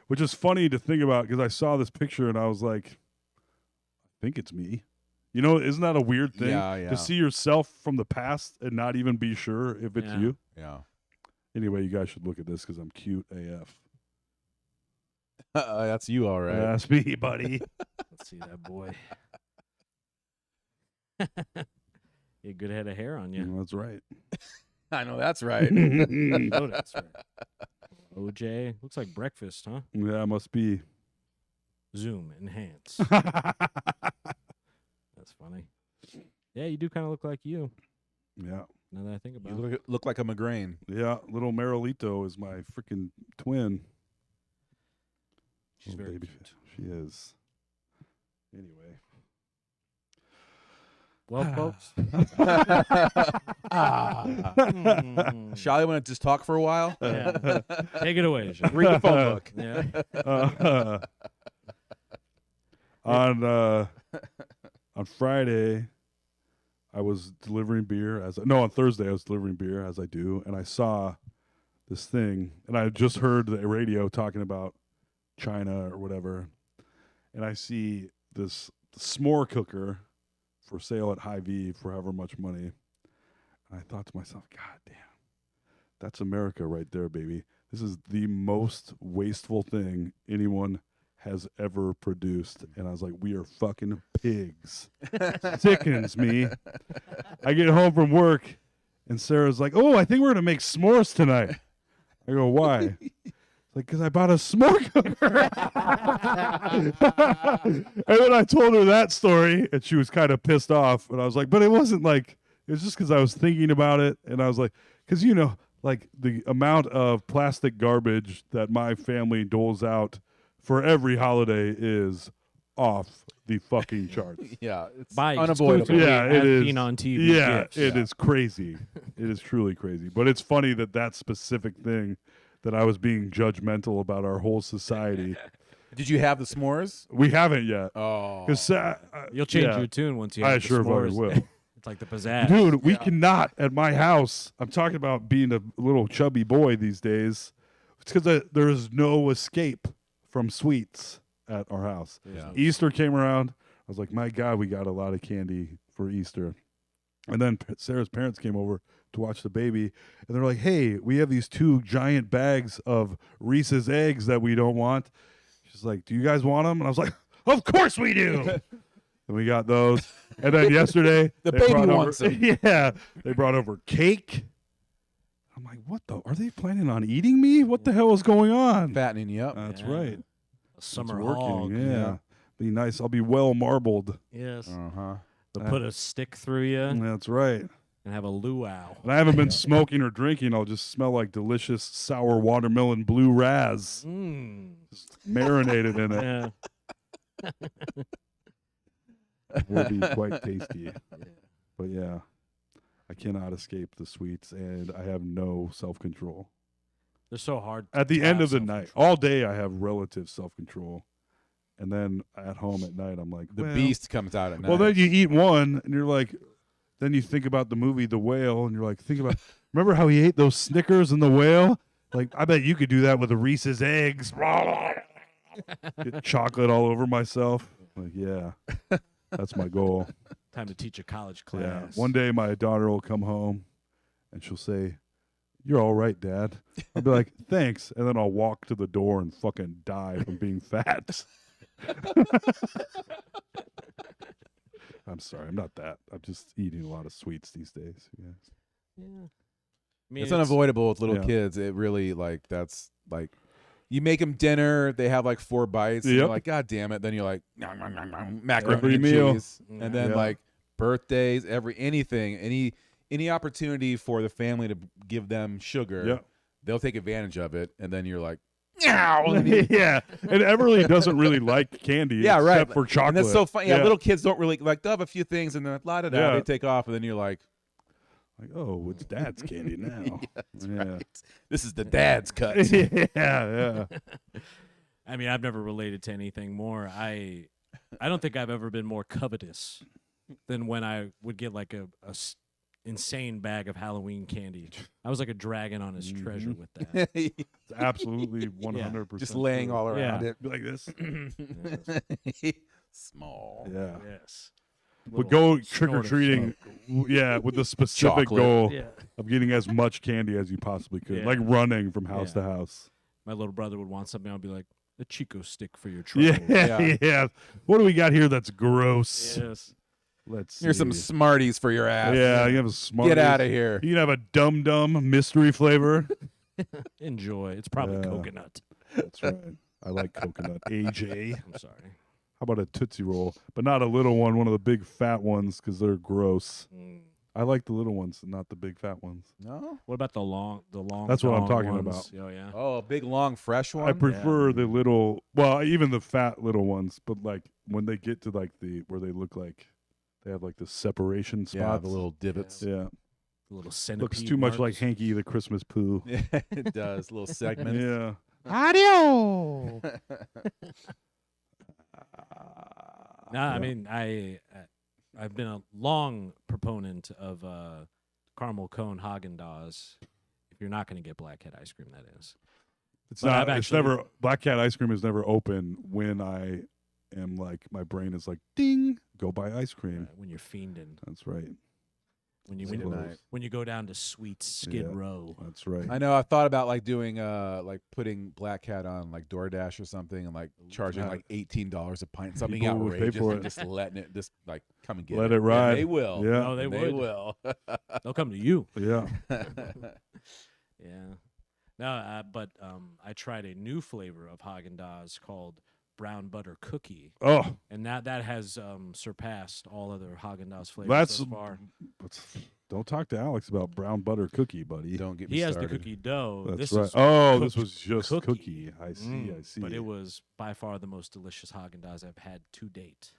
which is funny to think about because I saw this picture and I was like, I think it's me. You know, isn't that a weird thing? Yeah, yeah. To see yourself from the past and not even be sure if it's Yeah. you. Yeah. Anyway, you guys should look at this because I'm cute AF. That's you, all right. That's me, buddy. Let's see that boy. You good head of hair on you. That's right. I know that's right. Oh, that's right. OJ. Looks like breakfast, huh? Yeah, must be. Zoom, enhance. That's funny. Yeah, you do kind of look like you. Yeah. Now that I think about You it. look like a McGrain. Yeah, little Marilito is my freaking twin. She's Oh, very baby. cute. She is. Anyway. Well, folks. Shall I want to just talk for a while? Yeah. Take it away, Jean. Read the phone book. Yeah. On Friday, I was delivering beer on Thursday I was delivering beer as I do, and I saw this thing, and I just heard the radio talking about China or whatever, and I see this s'more cooker for sale at Hy-Vee for however much money, and I thought to myself, God damn, that's America right there, baby. This is the most wasteful thing anyone has ever produced. And I was like, we are fucking pigs. Sickens me. I get home from work and Sarah's like, oh, I think we're going to make s'mores tonight. I go, why? Like, because I bought a s'more cooker. And then I told her that story and she was kind of pissed off. And I was like, but it wasn't like, it was just because I was thinking about it. And I was like, because, you know, like the amount of plastic garbage that my family doles out for every holiday is off the fucking charts. Yeah, it's By unavoidable. exclusively Yeah, it as is. being on TV. Yeah, gifts. it is crazy. It is truly crazy. But it's funny that specific thing that I was being judgmental about our whole society. Did you have the s'mores? We haven't yet. Oh, Because You'll change your tune once you have I the sure s'mores. will. It's like the pizzazz. Dude, we cannot at my house. I'm talking about being a little chubby boy these days. It's because there is no escape from sweets at our house. Yeah. Easter came around. I was like, my God, we got a lot of candy for Easter. And then Sarah's parents came over to watch the baby. And they're like, hey, we have these 2 giant bags of Reese's eggs that we don't want. She's like, do you guys want them? And I was like, of course we do. And we got those. And then yesterday, The they baby brought wants over, them. Yeah, they brought over cake. I'm like, what the? Are they planning on eating me? What the hell is going on? fattening you up. That's Yeah. right. A summer it's working. hog. Yeah. Be nice. I'll be well marbled. Yes. Uh-huh. They'll put a stick through you That's right. and have a luau. And I haven't been smoking or drinking. I'll just smell like delicious sour watermelon blue raz, Mm. marinated in it. Yeah. Will be quite tasty. But yeah, I cannot escape the sweets, and I have no self-control. They're so hard. At the to end have of the night, self-control. all day I have relative self-control, and then at home at night I'm like, The well, beast comes out at night. Well, then you eat one, and you're like, then you think about the movie The Whale, and you're like, think about, remember how he ate those Snickers in The Whale? Like, I bet you could do that with the Reese's eggs. Get chocolate all over myself. Like, yeah, that's my goal. Time to teach a college Yeah. class. One day my daughter will come home, and she'll say, "You're all right, Dad." I'll be like, "Thanks," and then I'll walk to the door and fucking die from being fat. I'm sorry, I'm not that. I'm just eating a lot of sweets these days. Yeah. Yeah. I mean, it's unavoidable with little Yeah. kids. It really that's you make them dinner, they have like 4 bites, and you're Yep. like, God damn it. Then you're like, nom, nom, nom, nom, macaroni Every and meal. cheese. And then Yeah. like birthdays, any opportunity for the family to give them sugar, Yep. they'll take advantage of it. And then you're like, yeah, and Everly doesn't really like candy, yeah, right. except for chocolate. And that's so funny. Yeah, little kids don't really like. They'll have a few things, and then la da da, Yeah. they take off, and then you're like, like, oh, it's Dad's candy now. that's Yeah. right. This is the dad's cut. yeah. I mean, I've never related to anything more. I don't think I've ever been more covetous than when I would get like a insane bag of Halloween candy. I was like a dragon on his treasure with that. It's absolutely 100%. Just laying all around Yeah. it. Be like this. Small. Yeah. Yes. Would go Little trick or snort of treating, yeah, with the specific Chocolate. goal Yeah. of getting as much candy as you possibly could, Yeah. like running from house Yeah. to house. My little brother would want something. I'd be like, a Chico stick for your trouble. Yeah, yeah. What do we got here that's gross? Yes. Let's see. Here's some Smarties for your ass. Yeah, you have a smart. Get out of here. You can have a Dum Dum mystery flavor. Enjoy. It's probably Yeah. coconut. That's right. I like coconut. AJ. I'm sorry. How about a Tootsie Roll? But not a little one of the big fat ones because they're gross. Mm. I like the little ones, not the big fat ones. No. What about the long? That's what I'm dong talking ones? Oh yeah. Oh, a big long fresh one. I prefer the Mm. little, well, even the fat little ones, but like when they get to like where they look like they have like the separation spots. Yeah, the little divots. Yeah. The little centipede. Looks too much like marks. Hanky the Christmas Pooh. Yeah, it does. Little segments. Yeah. Audio. No, I mean I've been a long proponent of caramel cone Haagen-Dazs. If you're not going to get Black Cat ice cream, that is. It's But I've not. It's actually- never. Black Cat ice cream is never open when I am like my brain is like ding. Go buy ice cream. When you're fiending, That's right. when you Late at when, night. when you go down to Sweet Skid Yeah. Row. That's right. I know. I've thought about like doing like putting Black Cat on like DoorDash or something and like charging Yeah. like $18 a pint, something People would pay outrageous, for and it. just letting it just like come and get Let it. it ride. And they will. Yeah. No, they And would. will. They'll come to you. Yeah. Yeah. No, but I tried a new flavor of Haagen-Dazs called brown butter cookie, Oh, and that has surpassed all other Haagen-Dazs flavors that's. so far. Don't talk to Alex about brown butter cookie, buddy. Don't get me He has started. the cookie dough. That's this right. is Oh, this cooked was just cookie. cookie. I see. I see. But it was by far the most delicious Haagen-Dazs I've had to date.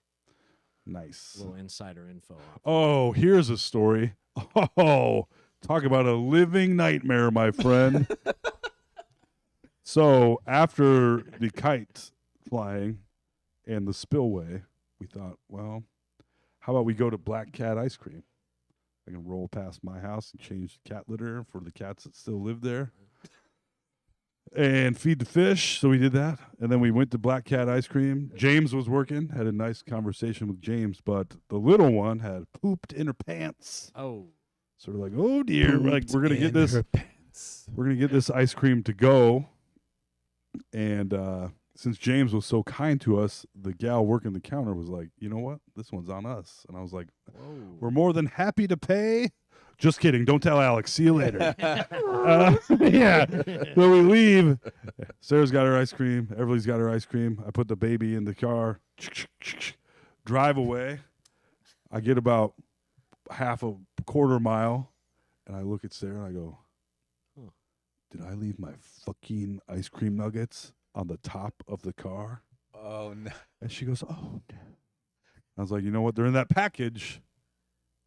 nice. Little insider info. Oh, here's a story. Oh, talk about a living nightmare, my friend. So after the kite flying and the spillway, we thought, well, how about we go to Black Cat ice cream? I can roll past my house and change the cat litter for the cats that still live there and feed the fish. So we did that. And then we went to Black Cat ice cream. James was working, had a nice conversation with James, but the little one had pooped in her pants. Oh, Sort of like, oh dear, like we're gonna get In this, her pants. we're gonna get this ice cream to go. And since James was so kind to us, the gal working the counter was like, you know what, this one's on us. And I was like, whoa. we're more than happy to pay. Just kidding. Don't tell Alex. See you later. Yeah. So we leave. Sarah's got her ice cream. Everly's got her ice cream. I put the baby in the car. Drive away. I get about half a quarter mile, and I look at Sarah and I go, Huh. did I leave my fucking ice cream nuggets on the top of the car? Oh no. And she goes, oh. No. I was like, you know what? They're in that package.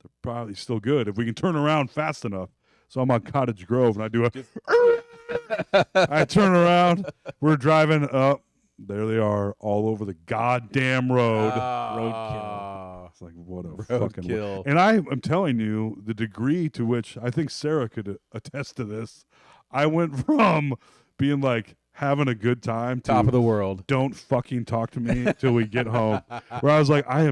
They're probably still good if we can turn around fast enough. So I'm on Cottage Grove, and I do a. I turn around. We're driving up. There they are, all over the goddamn road. Roadkill. It's like, what a fucking. Roadkill. And I am telling you, the degree to which I think Sarah could attest to this. I went from being like having a good time to Top of the world. don't fucking talk to me till we get home. Where I was like, I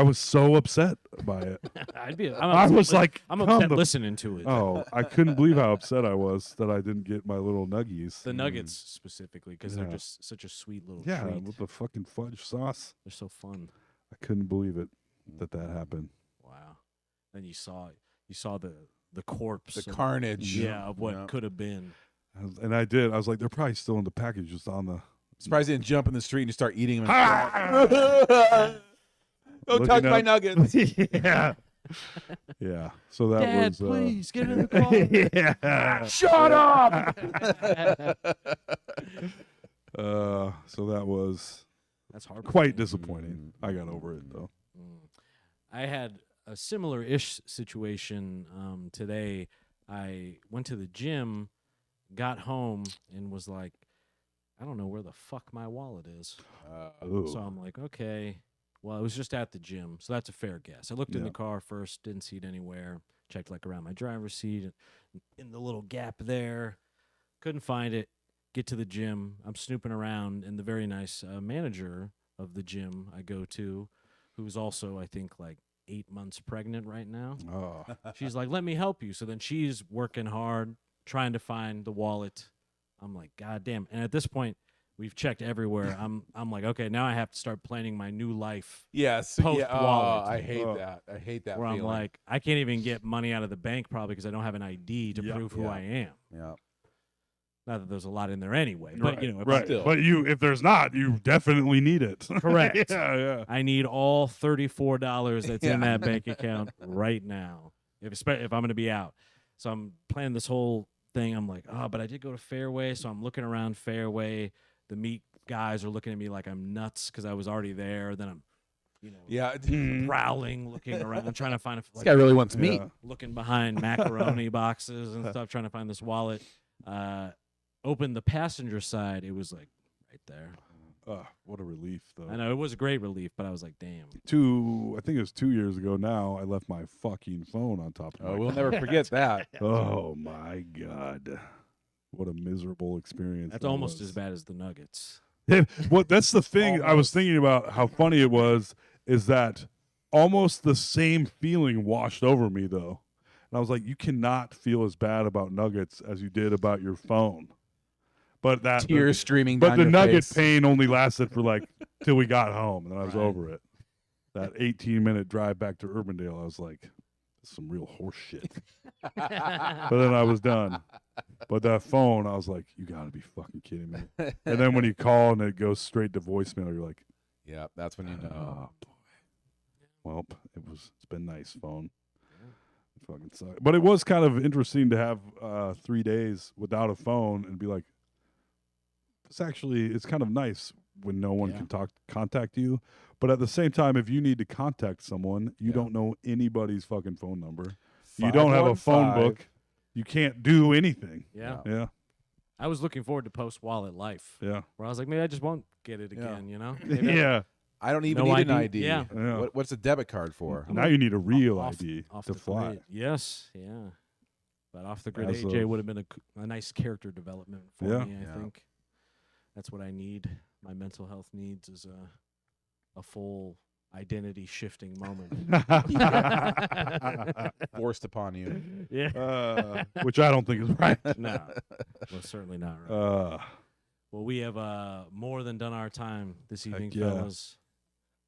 was so upset by it. I was like, I'm come upset the- listening to it. Oh, I couldn't believe how upset I was that I didn't get my little nuggies. The nuggets specifically, because Yeah. they're just such a sweet little Yeah, treat. with the fucking fudge sauce. They're so fun. I couldn't believe it that happened. Wow. Then you saw the corpse, The of- carnage. yeah, of what Yeah. could have been. And I did. I was like, they're probably still in the package, just on the. Surprised you didn't jump in the street and just start eating them. Ah! Don't touch Looking my up. nuggets. Yeah. Yeah. So that Dad, was. please get in the car. Yeah. Shut up. So that was That's hard. quite disappointing. I got over it though. I had a similar-ish situation today. I went to the gym, got home, and was like, I don't know where the fuck my wallet is. Ooh. So I'm like, okay. Well, I was just at the gym, so that's a fair guess. I looked in Yeah. the car first, didn't see it anywhere. Checked like around my driver's seat, in the little gap there. Couldn't find it. Get to the gym. I'm snooping around, and the very nice manager of the gym I go to, who's also, I think, like 8 months pregnant right now. Oh. She's like, let me help you. So then she's working hard, trying to find the wallet. I'm like, God damn. And at this point, we've checked everywhere. I'm like, okay, now I have to start planning my new life. Yes. Post yeah, wallet. I hate Oh. that. I hate that Where feeling. I'm like, I can't even get money out of the bank probably because I don't have an ID to Yeah. prove who Yeah. I am. yeah. Not that there's a lot in there anyway, but Right, you know, if right. still. But if there's not, you definitely need it. Correct. yeah. I need all $34 that's in Yeah. that bank account right now. If I'm going to be out, so I'm planning this whole thing. I'm like, oh, but I did go to Fairway, so I'm looking around Fairway. The meat guys are looking at me like I'm nuts because I was already there. Then I'm, Yeah. prowling, looking around. I'm trying to find This guy really wants meat. Yeah. looking behind macaroni boxes and stuff, trying to find this wallet. Opened the passenger side. It was like right there. What a relief, though. I know it was a great relief, but I was like, damn. I think it was 2 years ago now, I left my fucking phone on top of my Oh, we'll never forget that. Oh, my God. What a miserable experience. That's that almost was. as bad as the Nuggets. Well, that's the thing. I was Almost. thinking about how funny it was, is that almost the same feeling washed over me, though. And I was like, you cannot feel as bad about Nuggets as you did about your phone. But that Tears streaming but down the your nugget face. pain only lasted for like till we got home, and then I was Right. over it. That 18-minute drive back to Urbandale, I was like, this is some real horse shit. But then I was done. But that phone, I was like, you got to be fucking kidding me. And then when you call and it goes straight to voicemail, you're like, Yeah, that's when you know. oh boy. Well, it's been nice, phone. It fucking sucked. But it was kind of interesting to have 3 days without a phone and be like, it's kind of nice when no one Yeah. can contact you. But at the same time, if you need to contact someone, you Yeah. don't know anybody's fucking phone number. You don't have a phone 515. book. You can't do anything. Yeah. Yeah. I was looking forward to post wallet life, Yeah. where I was like, maybe I just won't get it Yeah. again, Maybe I- Yeah. I don't even No need an ID? ID. Yeah. Yeah. What's a debit card for? Now you need a real off- ID off to the fly. grid. Yes, yeah. But off the grid, As AJ of- would have been a nice character development for Yeah. me. I Yeah. think that's what I need. My mental health needs is a full identity shifting moment. Forced upon you. Yeah. Which I don't think is right. No, well, certainly not right. Uh, Well, we have more than done our time this Heck evening, yeah. fellas.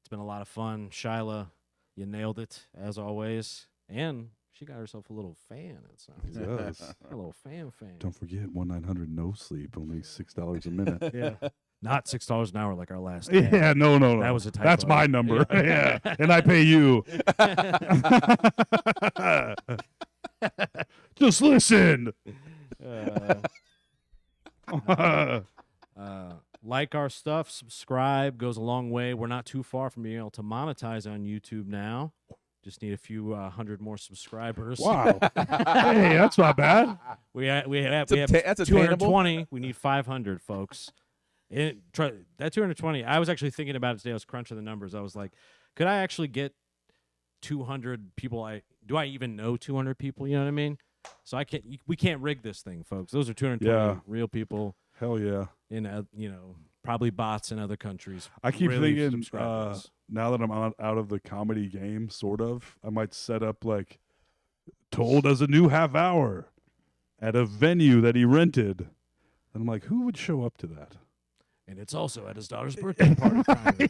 It's been a lot of fun. Shyla, you nailed it, as always. And she got herself a little fan, it sounds. yes. A little fan. Don't forget 1-900 no sleep, only $6 a minute. Yeah. Not $6 an hour like our last. Yeah, no. That was a typo. That's my number. Yeah. Yeah. And I pay you. Just listen. Like our stuff, subscribe, goes a long way. We're not too far from being able to monetize on YouTube now. Just need a few 100 more subscribers. Wow. Hey, that's not bad. We have That's attainable. 220. We need 500, folks. That 220. I was actually thinking about it today. I was crunching the numbers. I was like, could I actually get 200 people? Do I even know 200 people? You know what I mean? So we can't rig this thing, folks. Those are 220 Yeah. real people Hell yeah. in probably bots in other countries. I keep really thinking subscribers. now that I'm out of the comedy game, sort of, I might set up like told as a new half hour at a venue that he rented. And I'm like, who would show up to that? And it's also at his daughter's birthday party. Kind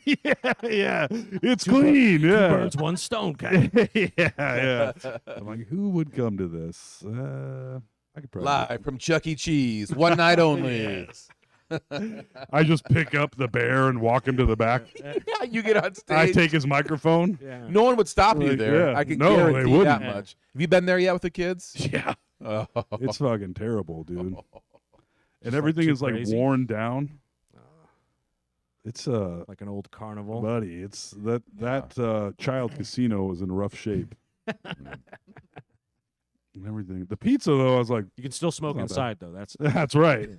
of. yeah. It's clean. Two Yeah. birds, one stone. Kind of. yeah. I'm like, who would come to this? I could probably. Live from Chuck E. Cheese, one night only. I just pick up the bear and walk him to the back. Yeah, you get on stage. I take his microphone. Yeah. No one would stop you Like, there. yeah. I can No, they guarantee that wouldn't. much. Have you been there yet with the kids? Yeah. Oh. It's fucking terrible, dude. And everything too is like crazy? worn down. It's Like an old carnival. buddy. It's that child casino is in rough shape. And everything. The pizza though, I was like, You can still smoke It's not bad. inside, though. That's that's right.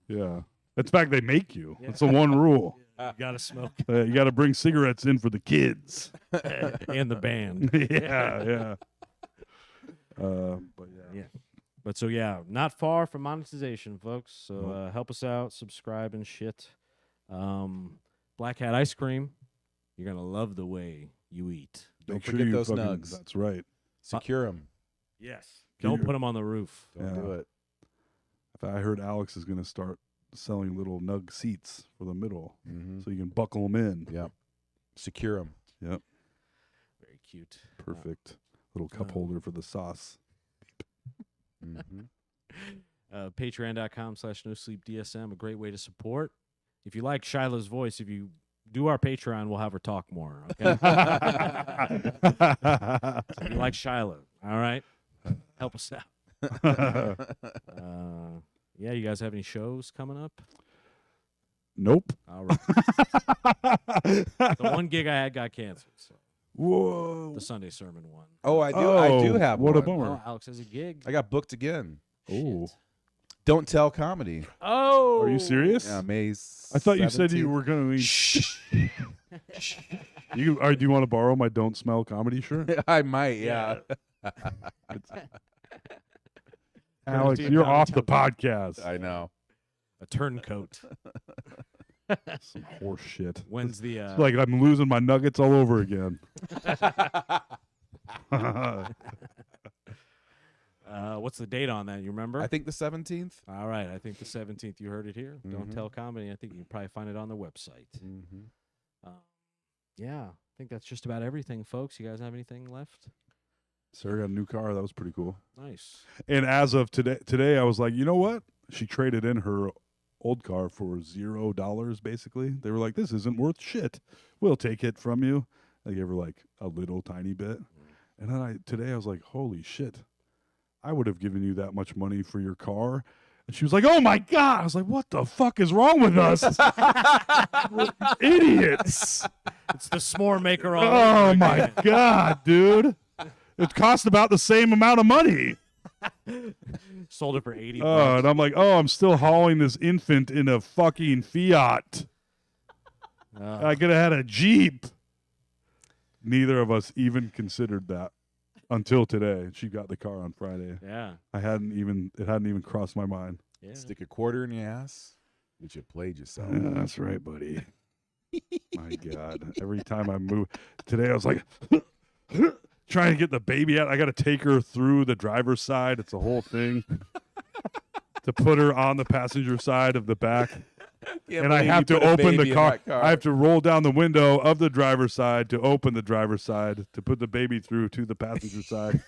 Yeah. In fact, they make you. Yeah. That's the one rule. you got to smoke. You got to bring cigarettes in for the kids. And the band. yeah. But yeah. Yeah. But so, yeah, not far from monetization, folks. So help us out, subscribe and shit. Black Hat Ice Cream. You're going to love the way you eat. Don't Make forget you those fucking- nugs. That's right. Secure them. Yes. Can Don't you- put them on the roof. Don't Yeah. do it. I heard Alex is going to start selling little nug seats for the middle, Mm-hmm. so you can buckle them in. Yep. Secure them. Yep. Very cute. Perfect. Little cup holder for the sauce. Mm-hmm. Patreon.com/NoSleepDSM, a great way to support. If you like Shyla's voice, if you do our Patreon, we'll have her talk more. Okay. So if you like Shyla, all right, help us out. Yeah, you guys have any shows coming up? Nope. All right. The one gig I had got canceled. So Whoa. the Sunday sermon one. Oh, I do have what one. a bummer. Oh, Alex has a gig. I got booked again. Oh. Don't Tell Comedy. Oh, Are you serious? Yeah, May I thought you said you 17th. were going to. Shh. Do you want to borrow my Don't Smell comedy shirt? I might, yeah. Alex, Dude, you're Tommy off the Tommy. podcast. I know. a turncoat. Some horse shit. When's the It's like I'm losing my nuggets all over again. what's the date on that? You remember? I think the 17th. All right, I think the 17th. You heard it here. Don't Mhm. Tell Comedy. I think you can probably find it on their website. Mm-hmm. Yeah, I think that's just about everything, folks. You guys have anything left? Sarah got a new car. That was pretty cool. Nice. And as of today I was like, you know what? She traded in her old car for $0, basically. They were like, this isn't worth shit. We'll take it from you. I gave her like a little tiny bit. And then today I was like, holy shit. I would have given you that much money for your car. And she was like, oh my God. I was like, what the fuck is wrong with us? We're idiots. It's the s'more maker all Oh over my again. God, dude. It cost about the same amount of money. Sold it for $80. And I'm like, oh, I'm still hauling this infant in a fucking Fiat. I could have had a Jeep. Neither of us even considered that until today. She got the car on Friday. Yeah. It hadn't even crossed my mind. Yeah. Stick a quarter in your ass, but you played yourself. Yeah, that's right, buddy. My God. Every time I move. Today I was like trying to get the baby out. I got to take her through the driver's side. It's a whole thing. To put her on the passenger side of the back. And I have to open the car. I have to roll down the window of the driver's side to open the driver's side to put the baby through to the passenger side.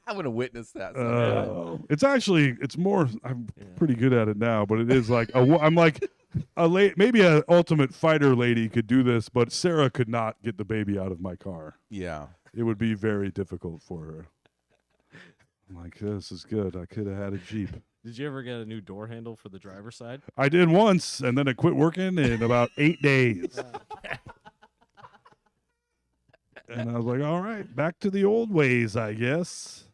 I'm going to witness that someday. It's more, I'm pretty good at it now, but it is like, I'm like, maybe an Ultimate Fighter lady could do this, but Sarah could not get the baby out of my car. Yeah. It would be very difficult for her. I'm like, this is good. I could have had a Jeep. Did you ever get a new door handle for the driver's side? I did once, and then it quit working in about 8 days. And I was like, all right, back to the old ways, I guess.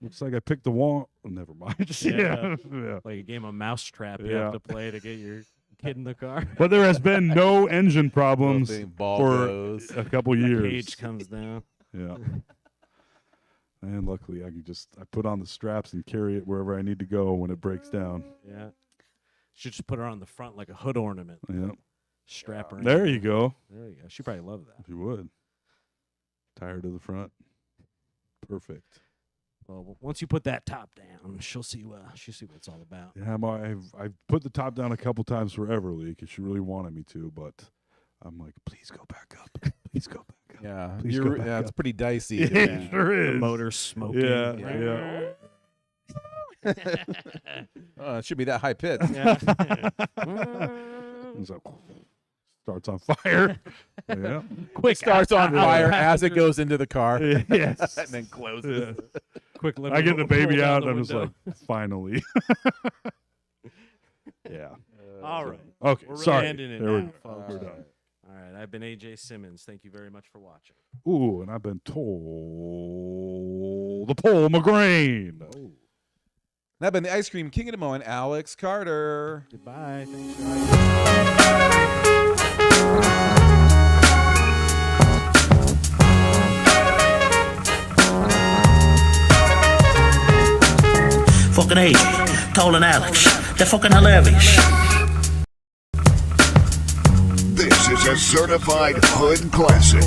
Looks like I picked the wrong. Oh, never mind. Yeah. Yeah. Like a game of mousetrap you Yeah. have to play to get your kid in the car. But there has been no engine problems Little thing, ball for goes. a couple years. Cage comes down. Yeah. And luckily, I put on the straps and carry it wherever I need to go when it breaks down. Yeah. Should just put her on the front like a hood ornament. Yeah. Strap her in. There you go. There you go. She probably love that. If you would. Tire to the front. Perfect. Well, once you put that top down, she'll see what it's all about. Yeah, I've put the top down a couple times for Everly because she really wanted me to, but I'm like, please go back up. Please go back up. Yeah. Please go back It's up. pretty dicey. It sure The is. motor smoking. Yeah. It should be that high pitch. Yeah. It's like, starts on fire. Yeah. Quick Starts on fire out- as it goes into the car. Yes. And then closes. Yeah. Quick. Let I me get the roll baby down out, the and I'm just window. like, finally. Yeah. All right. Okay. We're really Sorry. ending it There now, we go. folks. We're done. All right. I've been AJ Simmons. Thank you very much for watching. Ooh, and I've been told the Paul McGrain. That been the Ice Cream King of Des Moines, Alex Carter. Goodbye. Thanks for having me. Fucking AJ, Toll and Alex. They're fucking hilarious. This is a certified hood classic.